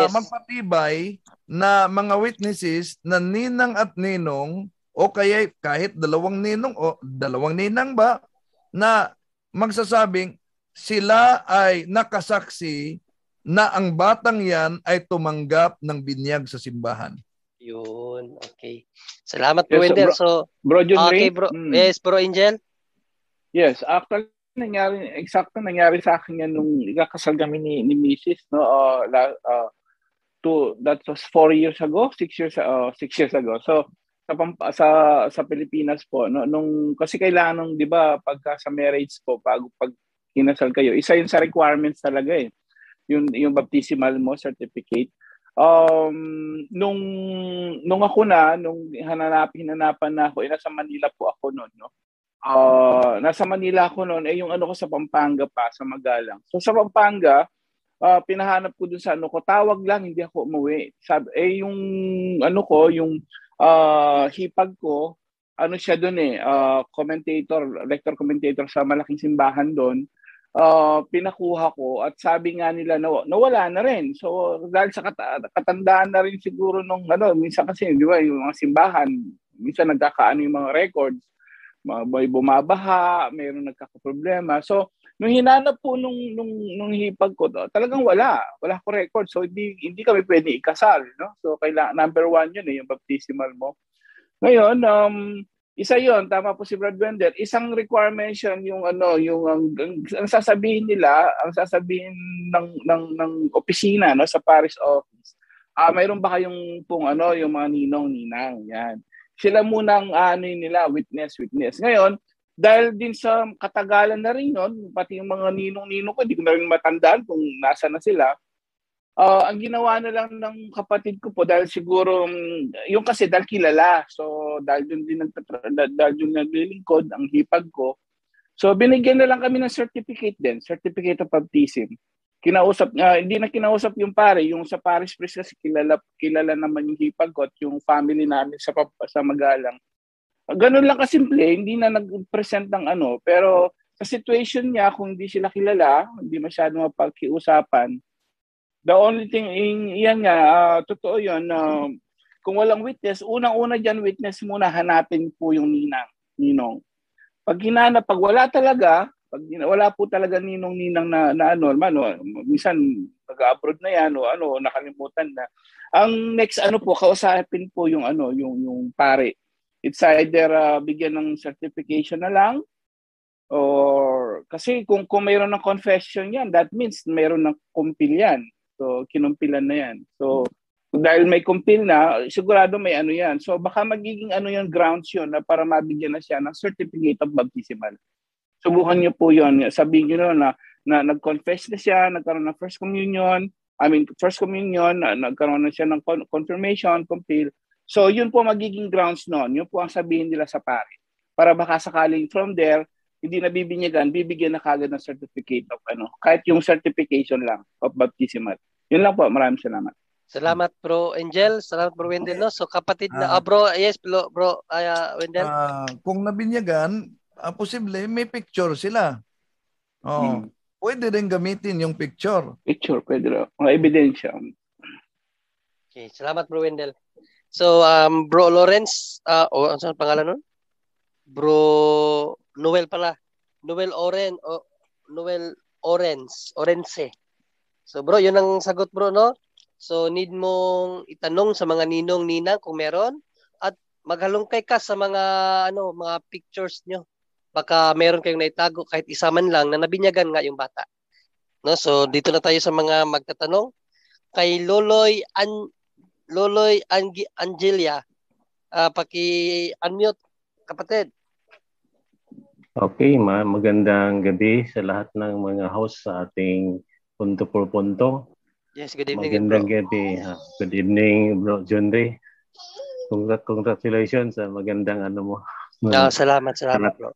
magpatibay na mga witnesses na ninang at ninong o kaya kahit dalawang ninong o dalawang ninang ba na magsasabing sila ay nakasaksi na ang batang yan ay tumanggap ng binyag sa simbahan. Yun, okay. Salamat Bro Wendell. So, Bro John okay, Bro. Yes, Bro Angel. Yes, actually nangyari sa akin yan nung ikakasal kami ni Mrs. no, that was 4 years ago, 6 years ago. So sa Pilipinas po no, nung kasi kailangan nung 'di ba pagka sa marriage po pag kinasal kayo, isa yun sa requirements talaga yung baptismal mo certificate. Nung ako nung hinanapan na ako, nasa Manila po ako noon, no. Nasa Manila ako noon, yung ano ko sa Pampanga pa, sa Magalang. So sa Pampanga, pinahanap ko dun sa ano ko, tawag lang, hindi ako umuwi. Sabi, yung ano ko, yung hipag ko, ano siya dun lector commentator sa malaking simbahan dun. Pinakuha ko at sabi nga nila nawala na rin. So dahil sa katandaan na rin siguro nung minsan kasi di ba yung mga simbahan, minsan nagkakaano yung mga records. May bumabaha, mayroong nagkakaproblema. So, nung hinanap po nung hipag ko, talagang wala ko record. So, hindi kami pwede ikasal, no? So, kailangan number 1 yun yung baptismal mo. Ngayon, isa yun, tama po si Brad Wendell. Isang requirement yung ang sasabihin nila, ang sasabihin ng opisina, no, sa parish office. Mayroon ba kayong yung mga ninong-ninang, yan. Sila munang nila, witness. Ngayon, dahil din sa katagalan na rin nun, pati yung mga ninong-ninong ko, hindi ko na rin matandaan kung nasa na sila. Ang ginawa na lang ng kapatid ko po dahil siguro yung kasi dahil kilala. So dahil doon din dahil yung naglilingkod ang hipag ko. So binigyan na lang kami ng certificate din, certificate of baptism. Hindi na kinausap yung pare, yung sa parish priest kasi kilala naman yung hipag ko at yung family namin sa Magalang. Ganun lang kasimple, hindi na nag-present ng ano, pero sa situation niya kung hindi sila kilala, hindi masyadong mapagkiusapan. The only thing, yan nga, totoo yun, kung walang witness, unang-una dyan witness muna, hanapin po yung ninong. Pag wala talaga, pag wala po talaga ninong-ninang na ano, minsan nag-abroad na yan o ano, nakalimutan na. Ang next po, kausapin po yung yung pare. It's either bigyan ng certification na lang or kasi kung mayroon ng confession yan, that means mayroon ng kumpil yan. So, kinumpilan na yan. So, dahil may kumpil na, sigurado may ano yan. So, baka magiging yung grounds yun na para mabigyan na siya ng certificate of baptismal. Subukan niyo po yun. Sabihin niyo na nag-confess na siya, nagkaroon ng first communion, nagkaroon na siya ng confirmation, kumpil. So, yun po magiging grounds nun. Yun po ang sabihin nila sa pare. Para baka sakaling from there, hindi na bibigyan na kagad ng certificate of kahit yung certification lang of baptismal. Yun lang po. Maraming salamat. Salamat Bro Angel, salamat Bro Wendell, no? So kapatid na bro, yes bro Wendell. Kung nabinyagan, posible may picture sila. Pwede rin gamitin yung picture. Picture, pwede rin. Mga ebidensya. Okay, salamat Bro Wendell. So Bro Lawrence, ano ang pangalan nun? Bro Noel pala. Noel Orense. So bro, yun ang sagot bro, no? So need mong itanong sa mga ninong-ninang kung meron at maghalongkay ka sa mga mga pictures nyo. Baka meron kayong naitago kahit isa man lang na nabinyagan nga yung bata. No? So dito na tayo sa mga magtatanong. Kay Loloy Angelia, paki-unmute kapatid. Okay, magandang gabi sa lahat ng mga host sa ating Punto por Punto. Yes, good evening, magandang bro. Gabi. Good evening, Bro John Ray. Congratulations sa magandang mo. Salamat bro.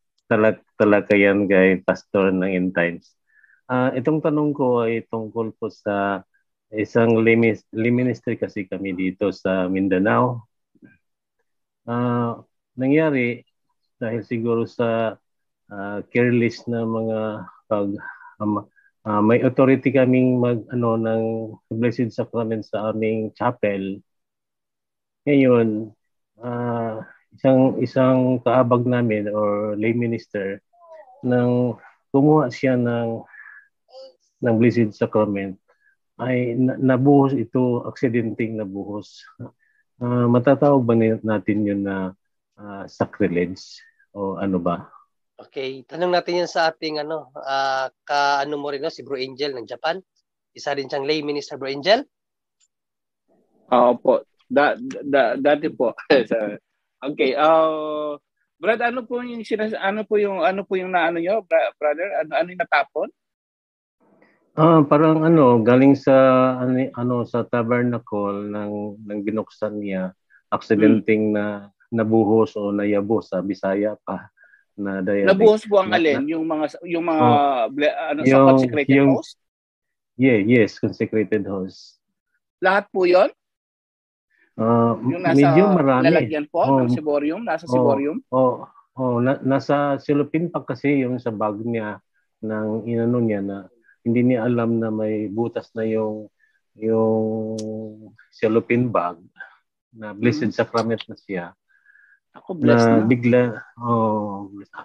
Talakayan kay Pastor ng End Times. Itong tanong ko ay tungkol po sa isang ministry kasi kami dito sa Mindanao. Nangyari dahil siguro sa careless na mga may authority kaming ng Blessed Sacrament sa aming chapel. Ngayon, isang kaabag namin or lay minister nang kumuha siya ng Blessed Sacrament ay nabuhos ito, aksidenteng nabuhos. Matatawag ba natin yun na sacrilege o ano ba? Okay, tanong natin yan sa ating mo rin si Bro Angel ng Japan. Isa rin siyang lay minister, Bro Angel. Po. Dati po. Okay, Brad, ano po yung naano nyo, brother? Ano yung natapon? Parang galing sa sa tabernacle ng binuksan niya, aksidenteng na nabuhos o nayabos sa Bisaya pa. Nabuhos po ang alin? Yung mga sa consecrated host? Yes, consecrated host. Lahat po yun? Yung nasa medyo marami. Lalagyan po ng siborium? Nasa siborium? Nasa silupin pa kasi yung sa bag niya ng inano niya na hindi niya alam na may butas na yung silupin bag na Blessed Sacrament na siya. Ako blessed na. Bigla,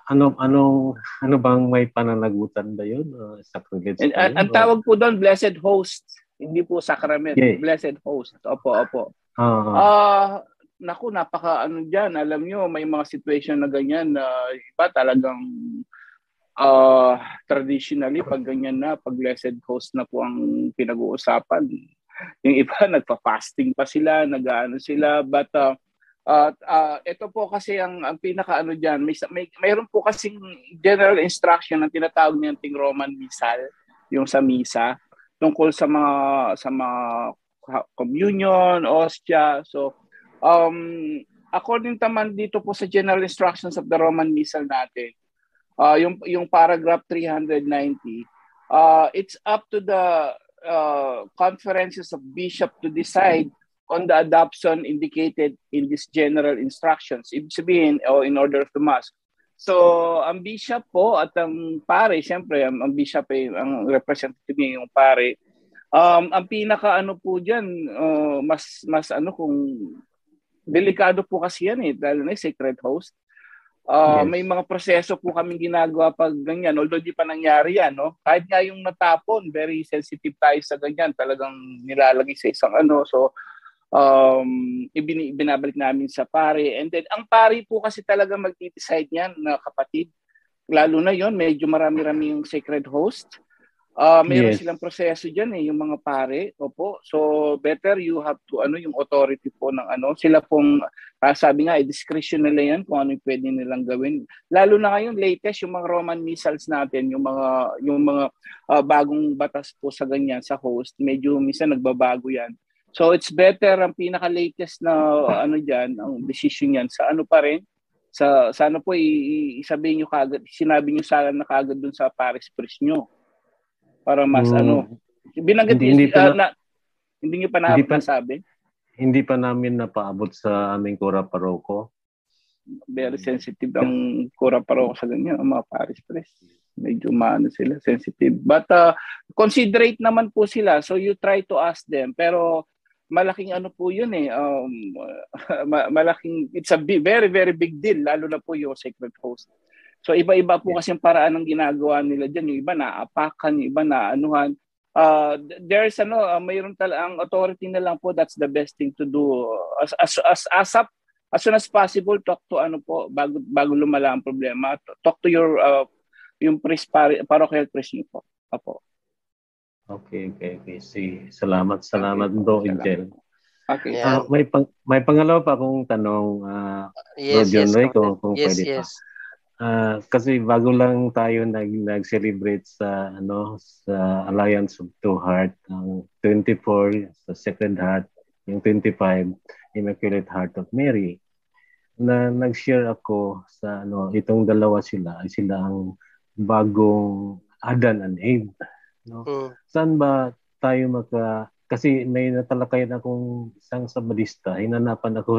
ano bang may pananagutan ba yun? Sacrilege ba yun? Ang tawag po doon, blessed host. Hindi po sacrament. Yeah. Blessed host. Opo. Naku, napaka dyan. Alam nyo, may mga situation na ganyan na iba talagang traditionally, pag ganyan na, pag blessed host na po ang pinag-uusapan. Yung iba, nagpa-fasting pa sila, nag-ano sila, but ito po kasi ang pinaka diyan, mayroon po kasing general instruction na tinatawag niyang Roman Missal, yung sa misa. tungkol sa mga communion, hostia. So according naman dito po sa General Instructions of the Roman Missal natin, yung paragraph 390, it's up to the conferences of bishop to decide on the adoption indicated in these general instructions. Ibig sabihin, in order of the mass. So, ang bishop po at ang pare, siyempre, ang bishop ay ang representative niya yung pare. Ang pinaka po diyan, mas kung delikado po kasi yan dahil na sacred host. Yes. May mga proseso po kaming ginagawa pag ganyan, although di pa nangyari yan, no? Kahit nga yung natapon, very sensitive tayo sa ganyan, talagang nilalagay sa isang so ibinabalik namin sa pare. And then ang pare po kasi talaga mag-decide niyan, na kapatid, lalo na yon, medyo marami-rami yung sacred host. Mayroon silang proseso diyan yung mga pare. Opo. So better you have to yung authority po ng sila pong sabi nga discretion nila yan kung ano yung pwede nilang gawin. Lalo na ngayon latest yung mga Roman missals natin, yung mga bagong batas po sa ganyan sa host, medyo minsan nagbabago yan. So it's better ang pinaka-latest na diyan, ang decision niyan sa pa rin sa po isabihin niyo kagad, sinabi niyo sana na kagad dun sa parish priest niyo. Para mas binanggit hindi niyo pa nasabi? Hindi pa namin napaabot sa aming kura paroko. Very sensitive ang kura paroko sa ganyan, ang mga parish priest. Medyo sila, sensitive. But considerate naman po sila. So you try to ask them. Pero malaking po yun malaking, it's a very, very big deal. Lalo na po yung sacred host. So iba-iba po kasi ang paraan ng ginagawa nila diyan. Yung iba naapakan, yung iba naanuhan. There's mayroon ang authority na lang po, that's the best thing to do. As soon as possible, talk to bago lumala ang problema. Talk to your yung priest, parochial priest niyo po. Apo. Okay. Salamat do, Angel. Okay. May pangalawa pa akong tanong, John Ray, kung pwede pa. Kasi bago lang tayo nag-celebrate sa sa Alliance of Two Heart, ang 24 sa Sacred Heart, yung 25 Immaculate Heart of Mary. Na nag-share ako sa itong dalawa sila ang bagong Adan and Eve. Saan ba tayo kasi may natalakayan akong isang Sabadista, hinanapan ako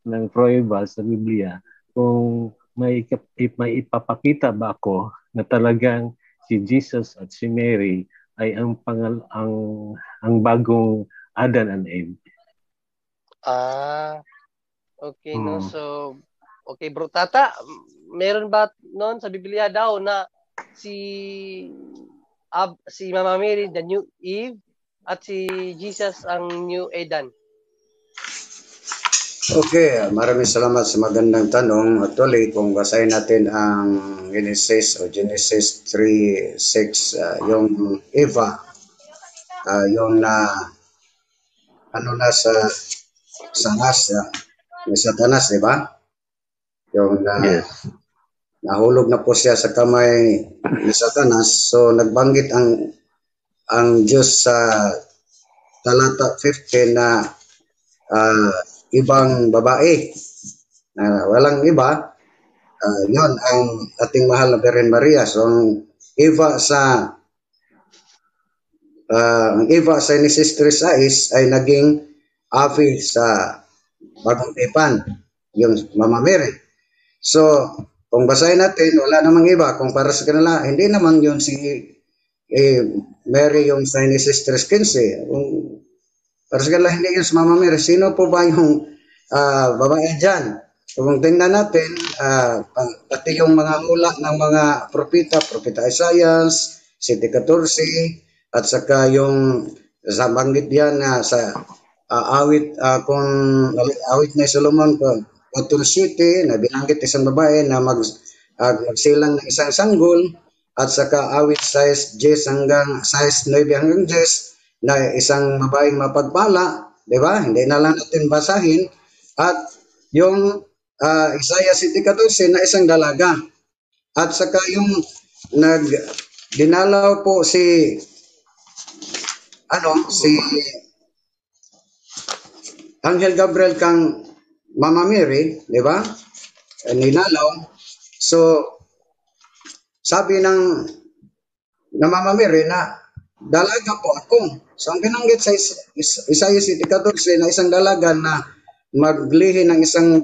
ng pruweba sa Biblia kung may ipapakita ba ako na talagang si Jesus at si Mary ay ang bagong Adan and Eve. Okay, so okay, Bro Tata, meron ba noon sa Biblia daw na si Mama Mary the new Eve at si Jesus ang new Adan? Okay, maraming salamat sa magandang tanong. Actually, kung basahin natin ang Genesis 3:6, yung Eva, yung sa sanas ni Satanas, di ba? Yung nahulog na po siya sa kamay ni Satanas. So nagbanggit ang Diyos sa talata 15 na ibang babae, walang iba, yon ang ating mahal na Birhen Maria. So ang Eva sa Genesis 3:6 ay naging afi sa bagong tipan, yung Mama Mary. So kung basahin natin, wala namang iba. Kung para sa kanila, hindi naman yun si Mary yung sa Genesis 3:15. Para sa kanila, hindi yun si Mama Mary. Sino po ba yung babae dyan? So, kung tingnan natin, pati yung mga hula ng mga propeta Isaiah, 7:14, at saka yung sa banggit yan sa awit na Solomon 4:7 na binanggit isang babae na magsilang ng isang sanggol, at saka awit 6:10 hanggang 6:9 hanggang 10 na isang babaeng mapagpala, di ba? Hindi na lang natin basahin. At yung Isaiah 7:14 na isang dalaga. At saka yung dinalaw po si si Angel Gabriel kang Mama Mary, di ba? Ninalaw. So, sabi ng Mama Mary na dalaga po ako. So, ang binanggit sa Isaiah 14 na isang dalaga na maglihi ng isang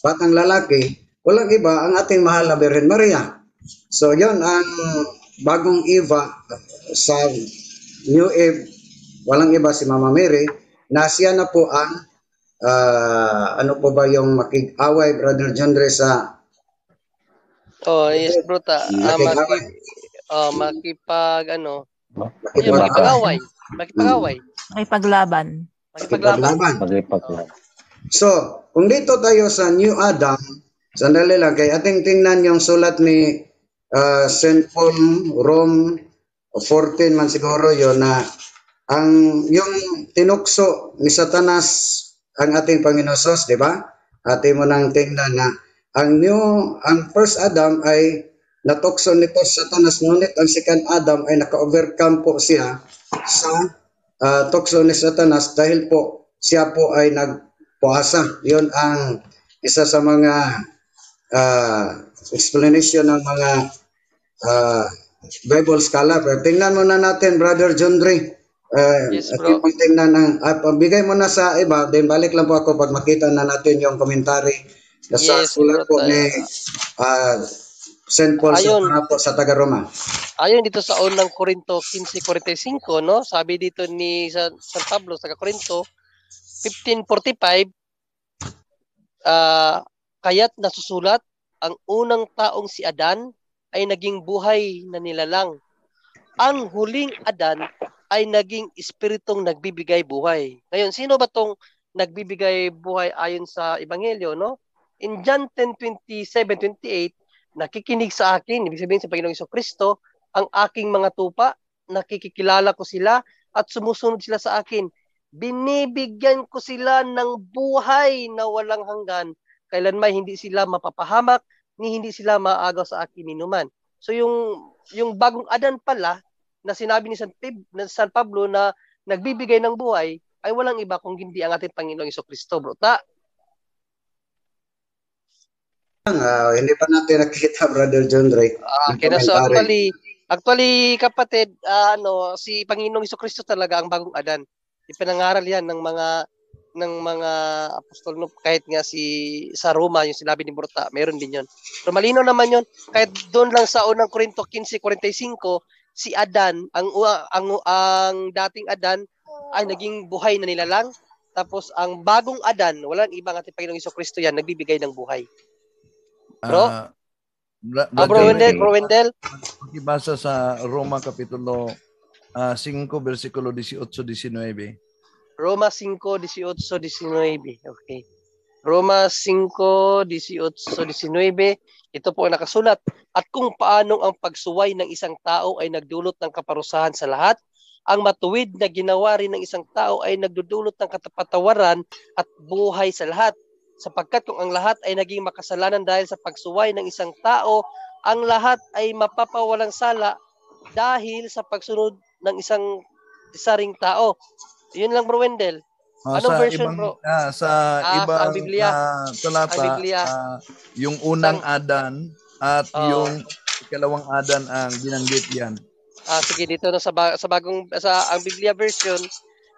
batang lalaki, walang iba ang ating mahal na Birhen Maria. So, yon ang bagong Eva sa New Eve, walang iba si Mama Mary, na siya na po ang ano po ba yung makig-away, Brother John Dre, sa yes, bro, makipag-away. Makipaglaban. So, kung dito tayo sa New Adam, sandali lang, kay ating tingnan yung sulat ni St. Paul, Rome 14 man siguro yon, na yung tinukso ni Satanas ang ating Panginoon Sos, di ba? Ating mo nang tingnan na ang first Adam ay natukso nito Satanas, ngunit ang second Adam ay naka-overcome po siya sa tukso ni Satanas dahil po siya po ay nagpuasa. Yun ang isa sa mga explanation ng mga Bible scholar. Pero tingnan muna natin, Brother John Dre. Yes, bro. Tingnan bigay mo na sa iba, then balik lang po ako pag makita na natin yung commentary na sa sulat po ni St. Paul sa taga-Roma. Ayon dito sa unang Korinto 15:45, no? Sabi dito ni San Pablo sa Korinto 15:45, kaya't nasusulat, ang unang taong si Adan ay naging buhay na nilalang. Ang huling Adan ay naging espiritong nagbibigay buhay. Ngayon, sino ba tong nagbibigay buhay ayon sa Ebanghelyo, no? In John 10:27-28, nakikinig sa akin, ibig sabihin sa Panginoong Jesucristo, ang aking mga tupa, nakikilala ko sila at sumusunod sila sa akin. Binibigyan ko sila ng buhay na walang hanggan. Kailanman hindi sila mapapahamak, ni hindi sila maagaw sa akin inuman. So yung bagong Adan pala, na sinabi ni San Pablo na nagbibigay ng buhay, ay walang iba kung hindi ang ating Panginoong Jesucristo, bro. Hindi pa natin nakita, Brother John Dre. So actually, kapatid, si Panginoong Jesucristo talaga ang bagong Adan. Ipinangaral yan ng mga apostol, no? Kahit nga sa Roma, yung sinabi ni Bruta, meron din yun. Pero malino naman yun, kahit doon lang sa unang Korinto 15:45, si Adan, ang dating Adan ay naging buhay na nilalang. Tapos ang bagong Adan, walang ibang ating Panginoong Jesucristo yan, nagbibigay ng buhay. Bro? Bro Wendell? Pakibasa sa Roma Kapitulo 5, versikulo 18-19. Roma 5:18-19. Okay. Roma 5:18-19. Ito po ang nakasulat. At kung paanong ang pagsuway ng isang tao ay nagdulot ng kaparusahan sa lahat, ang matuwid na ginawa rin ng isang tao ay nagdudulot ng katapatawaran at buhay sa lahat. Sapagkat kung ang lahat ay naging makasalanan dahil sa pagsuway ng isang tao, ang lahat ay mapapawalang sala dahil sa pagsunod ng isa ring tao. Yun lang, Bro Wendell. Anong version, bro? Sa ibang talata, yung unang Adan at yung ikalawang Adan ang binanggit yan. Sige, dito na sa ang Biblia version,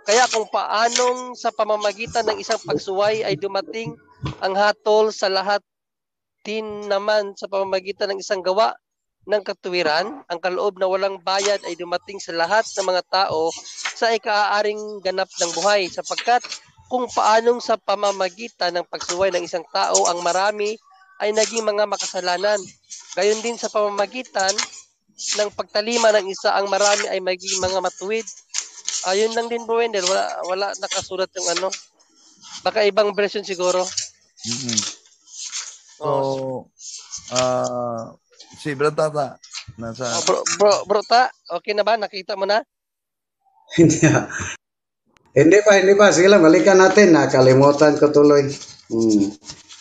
kaya kung paanong sa pamamagitan ng isang pagsuway ay dumating ang hatol sa lahat, din naman sa pamamagitan ng isang gawa ng katuwiran, ang kaloob na walang bayad ay dumating sa lahat ng mga tao sa ikaaaring ganap ng buhay, sapagkat kung paanong sa pamamagitan ng pagsuway ng isang tao ang marami ay naging mga makasalanan, gayon din sa pamamagitan ng pagtalima ng isa ang marami ay maging mga matuwid. Ayun lang din, Bro Wendell, wala nakasulat yung baka ibang version siguro. So si Bro Tata nasa Bro Ta, okay na ba? Nakita mo na? Hindi pa. Sige lang, balikan natin. Nakalimutan ko tuloy.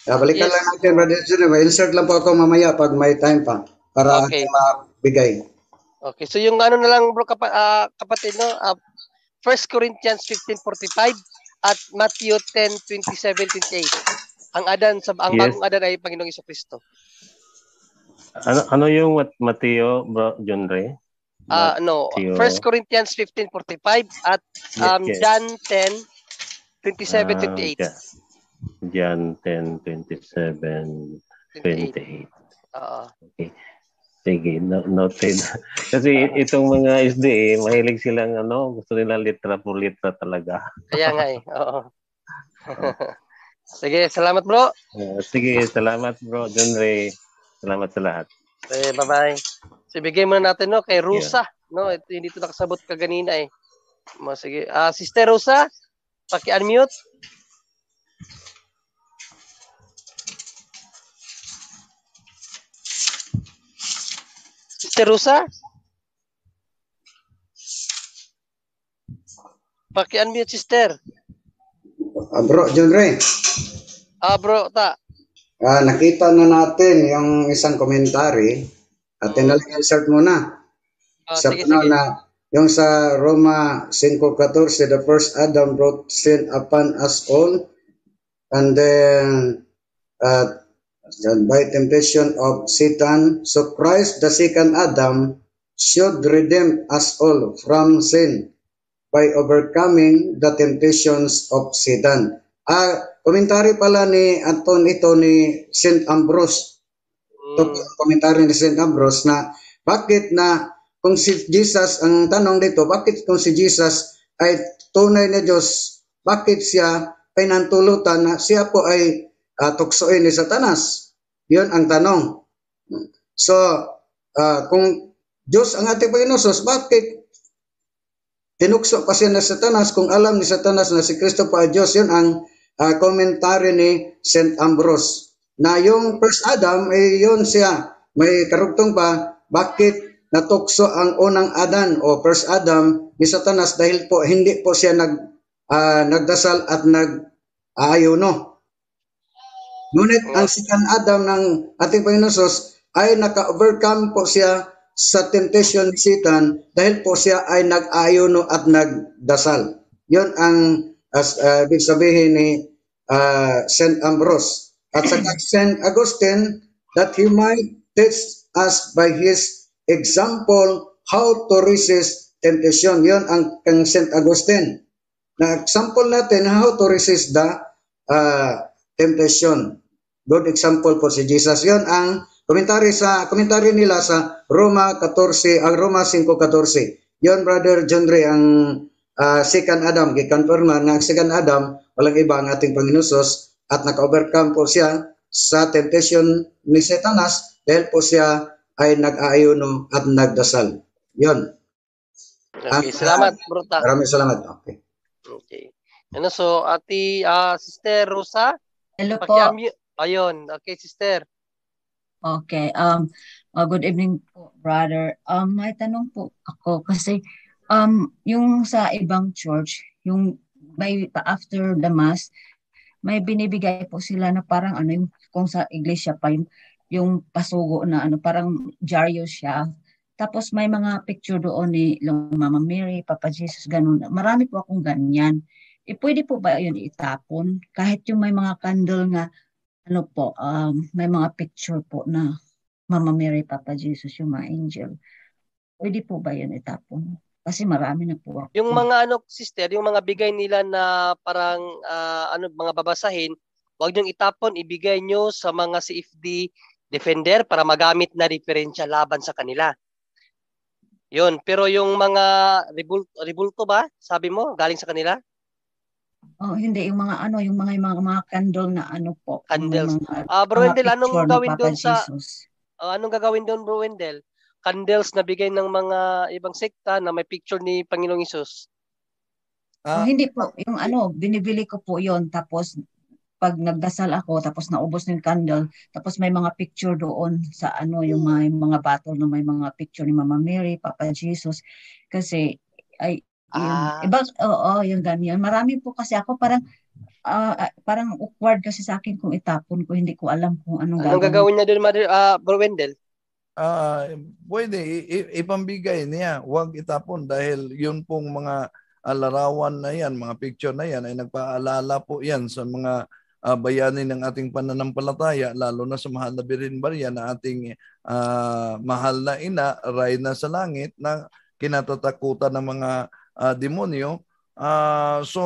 Balikan lang natin, Brother Junior. Insert lang po ako mamaya pag may time pa para mabigay. Okay, so yung na lang, bro, kapatid, no? 1 Corinthians 15:45 at Matthew 10:27-28. Ang Yes. bagong Adan ay Panginoong Jesucristo. Ano yung Mateo, bro, John Ray? No, Mateo. 1 Corinthians 15:45 at Yes. John 10:27-28. John 10:27-28. Okay. Sige, noted. Kasi itong mga SDA, mahilig silang gusto nila litra por litra talaga. Kaya nga eh. Oo. Sige, salamat bro. Sige, salamat bro, John Ray. Salamat sa lahat. Bye-bye. So, bigay muna natin kay Rusa. No, hindi ito nakasabot kaganina eh. Sige. Sister Rusa, paki-unmute. Sister Rusa? Paki-unmute, sister. Bro, John Ray. Bro, nakita na natin yung isang komentary at insert muna. Sige. Yung sa Roma 5:14, the first Adam brought sin upon us all, and then by temptation of Satan, so Christ, the second Adam, should redeem us all from sin by overcoming the temptations of Satan. Komentary pala ni Anton ito ni St. Ambrose. Ito komentary ni St. Ambrose na bakit na kung si Jesus, ang tanong dito, bakit kung si Jesus ay tunay na Diyos, bakit siya pinantulutan na siya po ay tuksoin ni Satanas? Yun ang tanong. So, kung Diyos ang ating Panginoon, bakit tinukso pa siya na Satanas kung alam ni Satanas na si Kristo pa ay Diyos? Yun ang komentary ni St. Ambrose. Na yung first Adam, yun siya, may karugtong pa, bakit natukso ang unang Adan o first Adam ni Satanas dahil po hindi po siya nagdasal at nag-aayuno. Ngunit ang second Adam ng ating Panginoon Sos ay naka-overcome po siya sa temptation ni Satan dahil po siya ay nag-ayuno at nagdasal. Yun ang ibig sabihin ni St. Ambrose. At sa St. Augustine, that he might teach us by his example how to resist temptation. Yun ang St. Augustine. Na example natin how to resist the temptation. Good example po si Jesus. Yun ang komentary nila sa Roma 14, ang Roma 5:14. Yun, Brother John Ray, ang second Adam, gikonfirm na ang second Adam, walang iba ang ating Panginoon Sos, at naka-overcome po siya sa temptation ni Satanas dahil po siya ay nag-aayuno at nagdasal. Yun. Okay, salamat, bro. Maraming salamat. Okay. So, Sister Rosa? Hello po. Ayun. Okay, sister. Okay. Good evening po, brother. May tanong po ako kasi yung sa ibang church, yung after the mass, may binibigay po sila na parang yung kung sa iglesia pa yung pasugo na parang dyaryo siya. Tapos may mga picture doon ni Mama Mary, Papa Jesus, ganun. Marami po akong ganyan. Pwede po ba yun itapon? Kahit yung may mga candle nga, may mga picture po na Mama Mary, Papa Jesus, yung mga angel. Pwede po ba yun itapon? Kasi marami na po ako. Yung mga sister, yung mga bigay nila na parang mga babasahin, huwag niyong itapon, ibigay niyo sa mga CFD defender para magamit na referensya laban sa kanila. Yun, pero yung mga rebulto ba, sabi mo, galing sa kanila? Oh, hindi, yung mga yung mga candle na po. Candles. Bro Wendell, anong gawin doon anong gagawin doon, Bro Wendell? Candles na bigay ng mga ibang sekta na may picture ni Panginoong Hesus. Hindi po, yung binibili ko po yon, tapos pag nagdasal ako, tapos naubos ng candle, tapos may mga picture doon sa yung mga battle na may mga picture ni Mama Mary, Papa Jesus, kasi yung ganyan. Marami po kasi ako parang awkward kasi sa akin kung itapon ko, hindi ko alam kung anong gagawin niya doon, Bro Wendell? Pwede ipambigay niya, huwag itapon dahil yun pong mga larawan na yan, mga picture na yan ay nagpaalala po yan sa mga bayani ng ating pananampalataya, lalo na sa mahal na Birhen Maria na ating mahal na ina, Reyna sa langit, na kinatatakutan ng mga demonyo. So,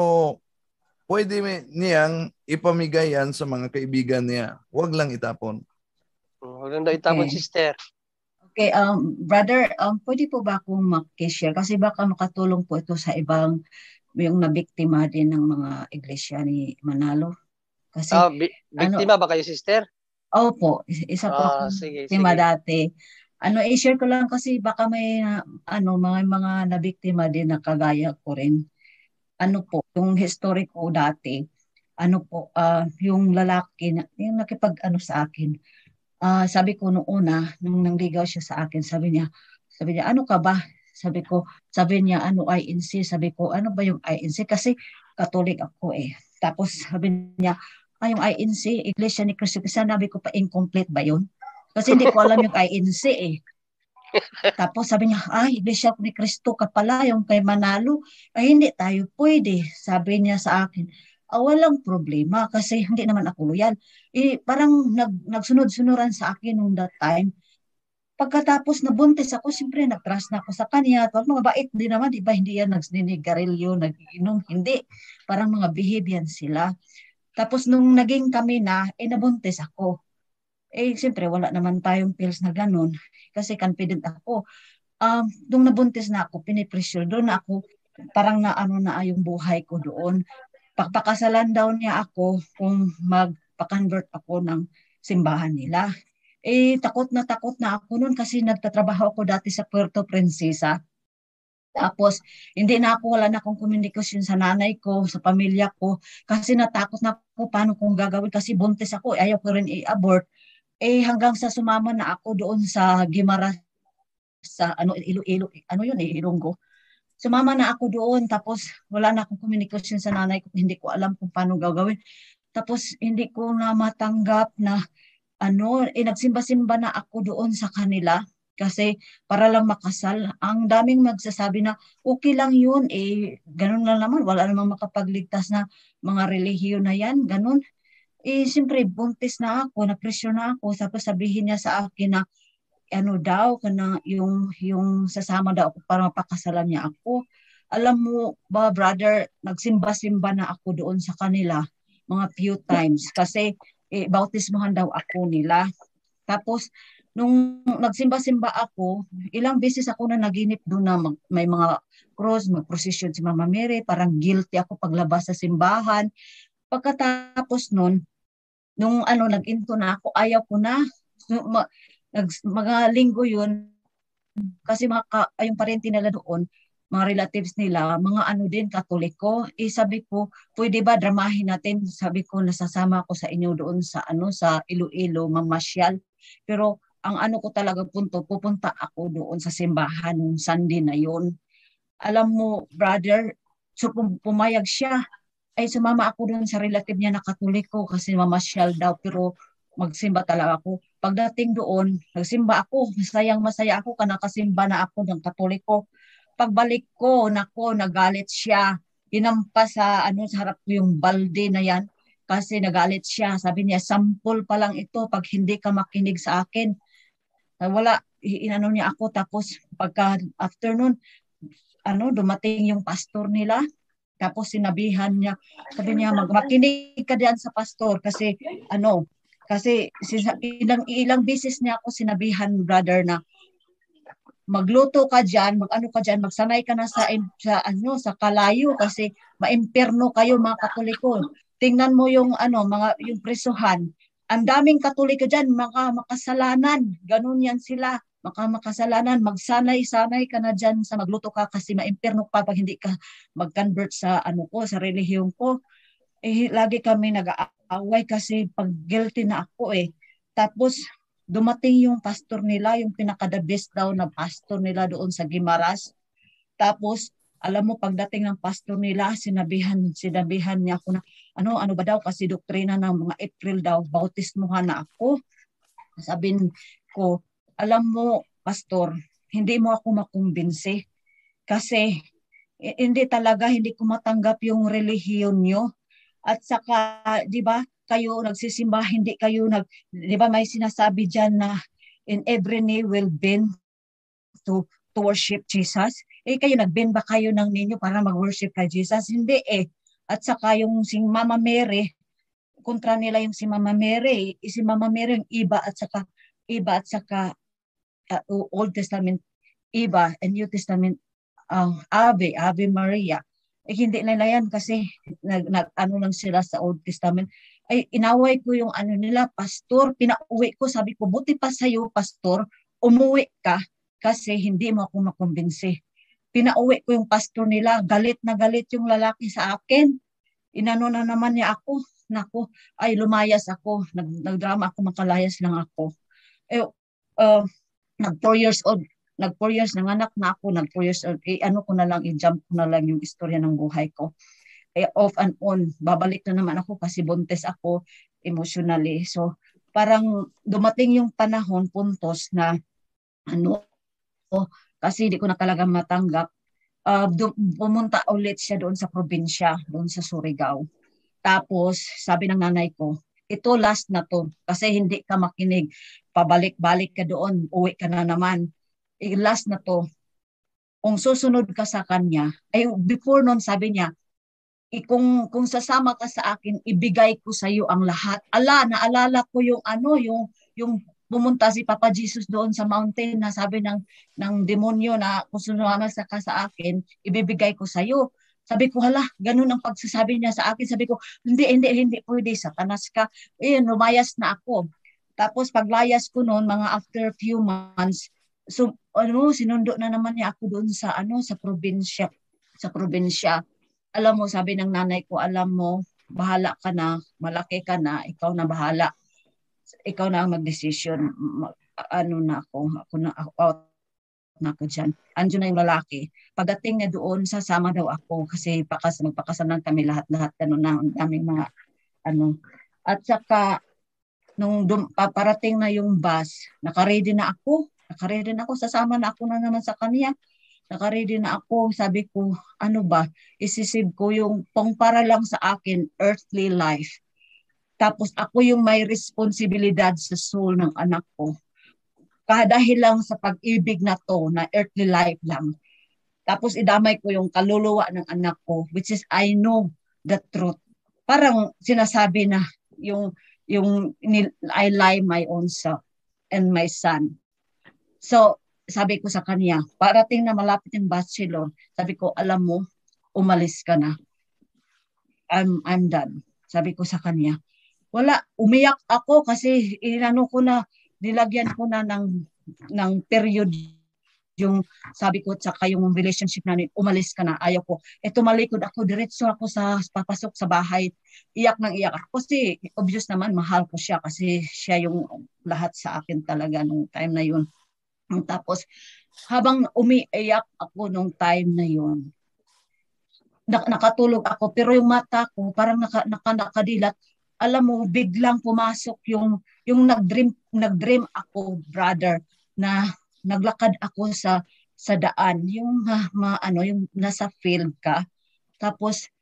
pwede niyang ipamigay yan sa mga kaibigan niya. Huwag lang itapon. Huwag lang daw itapon, sister. Okay, brother, pwede po ba akong mag-share? Kasi baka makatulong po ito sa ibang yung nabiktima din ng mga iglesia ni Manalo. Kasi, biktima ba kayo, sister? Opo, isa po akong biktima dati. I-share ko lang kasi baka may mga nabiktima din na kagaya ko rin. Yung history ko dati, yung lalaki, yung sa akin, sabi ko nung una, nung nangligaw siya sa akin, sabi niya, ano ka ba? Sabi niya, INC? Sabi ko, ano ba yung INC? Kasi Catholic ako eh. Tapos sabi niya, yung INC, Iglesia ni Cristo. Sabi ko pa, incomplete ba yun? Kasi hindi ko alam yung INC eh. Tapos sabi niya, Iglesia ni Cristo ka pala, yung kay Manalo. Hindi tayo pwede. Sabi niya sa akin, walang problema kasi hindi naman ako loyal. Parang nagsunod-sunuran sa akin nung that time. Pagkatapos nabuntis ako, siyempre nag-trust na ako sa kanya. At mga bait din naman, di ba? Hindi yan nagsinigarilyo, nag-inom, hindi. Parang mga behave yan sila. Tapos nung naging kami na, nabuntis ako. Siyempre wala naman tayong pills na ganun. Kasi confident ako. Nung nabuntis na ako, pinipressure doon na ako, parang na yung buhay ko doon. Pakasalan daw niya ako kung magpa-convert ako ng simbahan nila. Takot na ako noon kasi nagtatrabaho ako dati sa Puerto Princesa. Tapos, wala na akong komunikasyon sa nanay ko, sa pamilya ko, kasi natakot na ako paano kong gagawin kasi buntis ako, ayaw ko rin i-abort. Hanggang sa sumama na ako doon sa Guimaras, sa Iloilo, Ilonggo. Sumama na ako doon, tapos wala na akong komunikasyon sa nanay ko, hindi ko alam kung paano gagawin. Tapos, hindi ko na matanggap na nagsimba-simba na ako doon sa kanila kasi para lang makasal. Ang daming magsasabi na okay lang yun, ganun lang naman, wala namang makapagligtas na mga relihiyon na yan, ganun. Siyempre, buntis na ako, na-pressure na ako, tapos sabihin niya sa akin na yung sasama daw ako para mapakasalan niya ako. Alam mo ba, brother, nagsimba-simba na ako doon sa kanila mga few times kasi bautismohan daw ako nila. Tapos, nung nagsimba-simba ako, ilang beses ako na naginip doon na may mga cross, mag-procession si Mama Mary, parang guilty ako paglabas sa simbahan. Pagkatapos nun, nung nag-into na ako, ayaw ko na. Mga linggo yun, kasi yung parente nila doon, mga relatives nila, mga din, Katoliko. Sabi ko, pwede ba dramahin natin? Sabi ko, nasasama ako sa inyo doon sa sa Iloilo, mamasyal. Pero ang ko talaga pupunta ako doon sa simbahan nung Sunday na yun. Alam mo, brother, so pumayag siya. Sumama ako doon sa relative niya na Katoliko kasi mamasyal daw, pero magsimba talaga ako. Pagdating doon, nagsimba ako. Masaya ako ka nakasimba na ako ng Katoliko. Pagbalik ko, nagalit siya. Hinampas sa harap ko yung balde na yan kasi nagalit siya. Sabi niya, sample pa lang ito pag hindi ka makinig sa akin. Wala, niya ako. Tapos pagka afternoon, dumating yung pastor nila. Tapos sinabihan niya, sabi niya, makinig ka diyan sa pastor kasi kasi ilang beses niya ako sinabihan, brother, na magluto ka diyan, magsanay ka na sa kalayo kasi maimperno kayo mga Katoliko. Tingnan mo yung yung presuhan. Ang daming Katoliko diyan, makasalanan. Ganun yan sila. Makasalanan, magsanay-sanay ka na diyan sa magluto ka kasi maimperno pa pag hindi ka mag-convert sa sa relihiyon ko. Lagi kami nag-aaway kasi pag guilty na ako Tapos dumating yung pastor nila, yung pinaka-the best daw na pastor nila doon sa Guimaras. Tapos, alam mo, pagdating ng pastor nila, sinabihan niya ako na, ano ba daw, kasi doktrina ng mga April daw, bautismuhan na ako. Sabihin ko, alam mo, pastor, hindi mo ako makumbinsi. Kasi, hindi talaga, hindi ko matanggap yung relihiyon nyo. At saka, di ba, kayo nagsisimba, hindi kayo di ba may sinasabi dyan na in every knee will bend to worship Jesus. Kayo nagbend ba kayo ng ninyo para mag-worship kay Jesus? Hindi eh. At saka yung si Mama Mary, kontra nila yung si Mama Mary. Si Mama Mary yung iba at saka Old Testament iba and New Testament Ave Maria. Hindi nila yan kasi ano lang sila sa Old Testament. Inaway ko yung ano nila, pastor, pinauwi ko, sabi ko, buti pa sa'yo, pastor, umuwi ka kasi hindi mo ako makumbinsi. Pinauwi ko yung pastor nila, galit na galit yung lalaki sa akin. Inano na naman niya ako, naku, lumayas ako, nagdrama ako, makalayas lang ako. Nag 4 years old, nag 4 years, nanganak na ako, nag 4 years old, ano ko na lang, i-jump ko na lang yung istorya ng buhay ko. Off and on, babalik na naman ako kasi buntis ako emotionally. So, parang dumating yung panahon, puntos na, kasi hindi ko na talaga matanggap, pumunta ulit siya doon sa probinsya, doon sa Surigao. Tapos, sabi ng nanay ko, ito last na to, kasi hindi ka makinig, pabalik-balik ka doon, uwi ka na naman. Last na to, kung susunod ka sa kanya, before nun sabi niya, kung sasama ka sa akin, ibigay ko sa iyo ang lahat. Naalala ko yung pumunta si Papa Jesus doon sa mountain na sabi ng demonyo na kung sumama ka sa akin, ibibigay ko sa iyo. Sabi ko, hala, ganun ang pagsasabi niya sa akin. Sabi ko, hindi pwede, satanas ka. Lumayas na ako. Tapos paglayas ko noon, mga after few months, so sinundo na naman niya ako doon sa probinsya. Alam mo, sabi ng nanay ko, alam mo, bahala ka na, malaki ka na, ikaw na bahala. Ikaw na ang mag-decision. Ako out na ako dyan. Andiyo na yung lalaki. Pagdating niya doon, sasama daw ako kasi magpakasalan kami lahat-lahat. Ang daming mga At saka, nung paparating na yung bus, nakaready na ako, sasama na ako na naman sa kanya. Nakaready na ako, sabi ko, isisib ko yung para lang sa akin, earthly life. Tapos ako yung may responsibilidad sa soul ng anak ko. Dahil lang sa pag-ibig na to, na earthly life lang. Tapos idamay ko yung kaluluwa ng anak ko, which is I know the truth. Parang sinasabi na yung I lie my own self and my son. So, sabi ko sa kanya, parating na malapit yung bachelor, sabi ko, alam mo, umalis ka na. I'm done. Sabi ko sa kanya. Wala, umiyak ako kasi nilagyan ko na ng period yung sabi ko at saka yung relationship namin, umalis ka na, ayaw ko. Tumalikod ako, diretso ako papasok sa bahay, iyak ako. Kasi obvious naman, mahal ko siya kasi siya yung lahat sa akin talaga nung time na yun. Tapos, habang umiiyak ako nung time na yun, nakatulog ako, pero yung mata ko parang nakadilat. Alam mo, biglang pumasok yung nag-dream ako, brother, na naglakad ako sa daan, yung nasa field ka. Tapos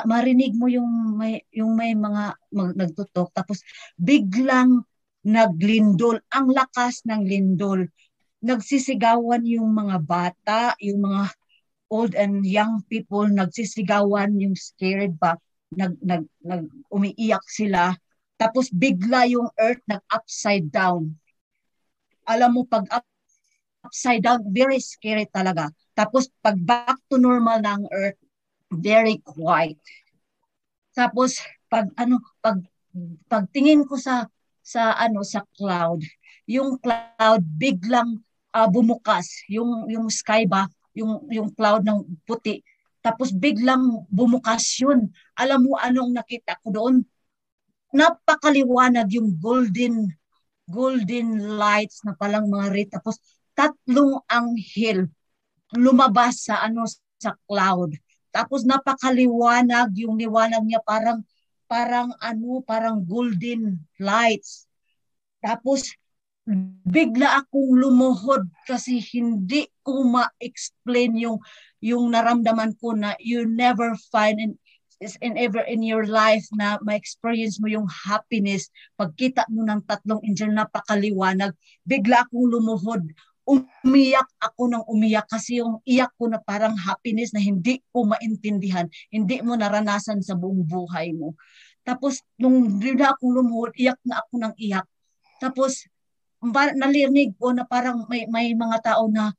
marinig mo yung may mga nagtutok, tapos biglang naglindol, ang lakas ng lindol. Nagsisigawan yung mga bata, yung mga old and young people, nagsisigawan, yung scared ba, umiiyak sila. Tapos bigla yung earth nag-upside down. Alam mo, pag upside down, very scary talaga. Tapos pag back to normal ng earth, very quiet. Tapos pag tingin ko sa cloud, yung cloud biglang bumukas, yung sky ba, yung cloud ng puti. Tapos biglang bumukas yun. Alam mo anong nakita ko doon? Napakaliwanag yung golden lights na palang mga red. Tapos 3 anghel lumabas sa cloud. Tapos napakaliwanag yung liwanag niya, parang golden lights. Tapos bigla akong lumuhod kasi hindi ko ma-explain yung naramdaman ko na you never find in ever in your life na ma-experience mo yung happiness. Pagkita mo ng tatlong angel, napakaliwanag, bigla akong lumuhod. Umiyak ako ng umiyak kasi yung iyak ko na parang happiness na hindi ko maintindihan, hindi mo naranasan sa buong buhay mo. Tapos nung bigla akong lumuhod, iyak na ako ng iyak. Tapos narinig ko na parang may mga tao na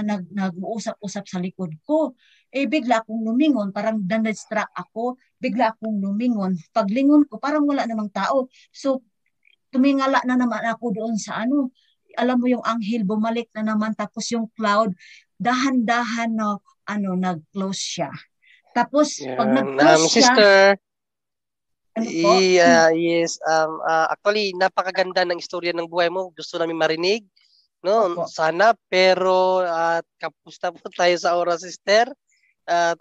nag-uusap-usap sa likod ko. Bigla akong lumingon, parang na-distract ako, bigla akong lumingon. Paglingon ko, parang wala namang tao. So, tumingala na naman ako doon sa alam mo yung anghel, bumalik na naman, tapos yung cloud, dahan-dahan na, nag-close siya. Tapos, pag nag-close siya, sister, yes, actually, napakaganda ng istorya ng buhay mo. Gusto namin marinig. No, opo. Sana, pero kapusta po tayo sa oras, sister. At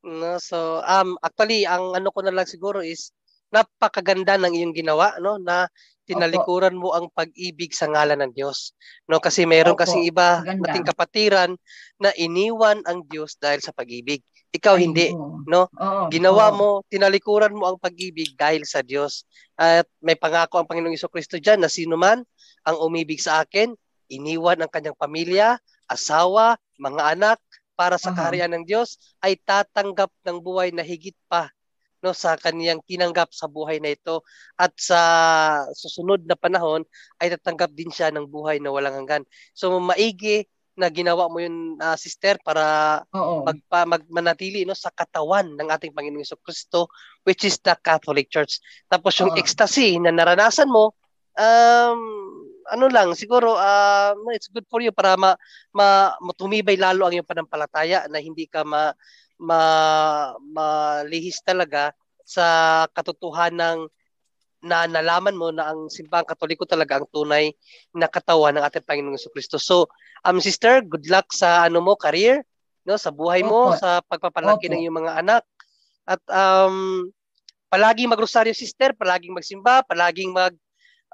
no, so actually ang ano ko na lang siguro is napakaganda ng iyong ginawa, no, na tinalikuran mo ang pag-ibig sa ngalan ng Diyos. No, kasi mayroon kasing iba nating kapatiran na iniwan ang Diyos dahil sa pag-ibig. Ikaw hindi, no? Ginawa mo, tinalikuran mo ang pag-ibig dahil sa Diyos. At may pangako ang Panginoong Jesucristo diyan na sino man ang umibig sa akin, iniwan ang kanyang pamilya, asawa, mga anak para sa kaharian ng Diyos, ay tatanggap ng buhay na higit pa, no, sa kaniyang tinanggap sa buhay na ito, at sa susunod na panahon ay tatanggap din siya ng buhay na walang hanggan. So maigi na ginawa mo yun, sister, para manatili, no, sa katawan ng ating Panginoong Jesucristo, which is the Catholic Church. Tapos yung ecstasy na naranasan mo, siguro it's good for you para matumibay lalo ang iyong panampalataya, na hindi ka malihis talaga sa katotohanan na nalaman mo na ang simbahang Katoliko talaga ang tunay na katawan ng ating Panginoong Jesucristo. So, sister, good luck sa career, no, sa buhay mo, sa pagpapalaki ng iyong mga anak. At palaging magrosaryo, sister, palaging magsimba, palaging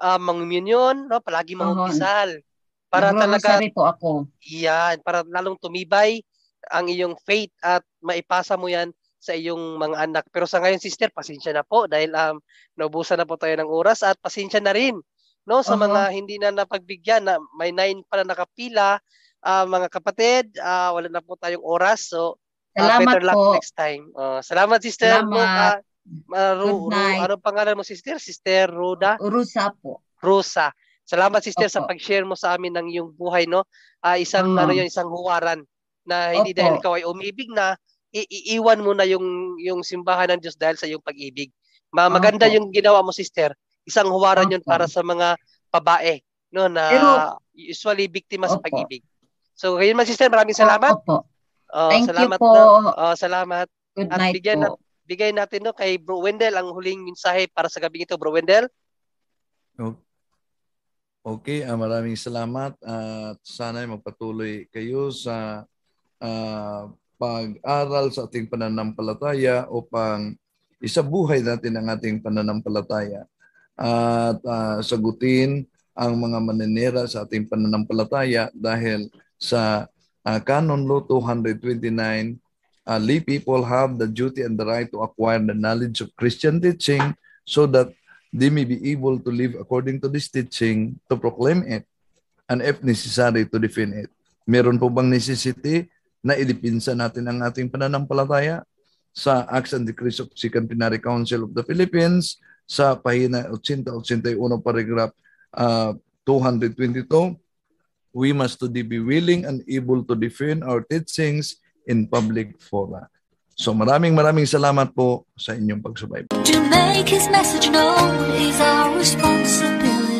mangumunyon, no, palaging mangukisal. Para talaga po ako. Yan, para lalong tumibay ang iyong faith at maipasa mo yan sa iyong mga anak. Pero sa ngayon, sister, pasensya na po dahil naubusan na po tayo ng oras, at pasensya na rin, no, sa mga hindi na napagbigyan, na may 9 pa na nakapila, mga kapatid, wala na po tayong oras. So, better luck next time. Salamat, sister. Salamat. Ano pangalan mo, sister? Sister Ruda? Rusa po. Rusa. Salamat, sister, sa pag-share mo sa amin ng iyong buhay, no? Isang huwaran na hindi dahil ikaw ay umibig na, iiwan mo na yung simbahan ng Diyos dahil sa iyong pag-ibig. Maganda yung ginawa mo, sister. Isang huwaran yun para sa mga babae, no, na usually biktima sa pag-ibig. So, ngayon man, sister, maraming salamat. Thank salamat you po. Salamat. Good at night po. Bigay natin, no, kay Bro Wendell ang huling mensahe para sa gabing ito. Bro Wendell. Okay, maraming salamat at sana magpatuloy kayo sa pag-aral sa ating pananampalataya upang isabuhay natin ang ating pananampalataya at sagutin ang mga maninira sa ating pananampalataya, dahil sa Canon Law 229, lay people have the duty and the right to acquire the knowledge of Christian teaching so that they may be able to live according to this teaching, to proclaim it, and if necessary, to defend it. Meron po bang necessity na idipinsa natin ang ating pananampalataya? Sa Acts and Decrees of Second Plenary Council of the Philippines, sa pahina 80-81, paragraph 222, we must today be willing and able to defend our teachings in public fora. So maraming salamat po sa inyong pagsubaybay. To make his message known is our responsibility.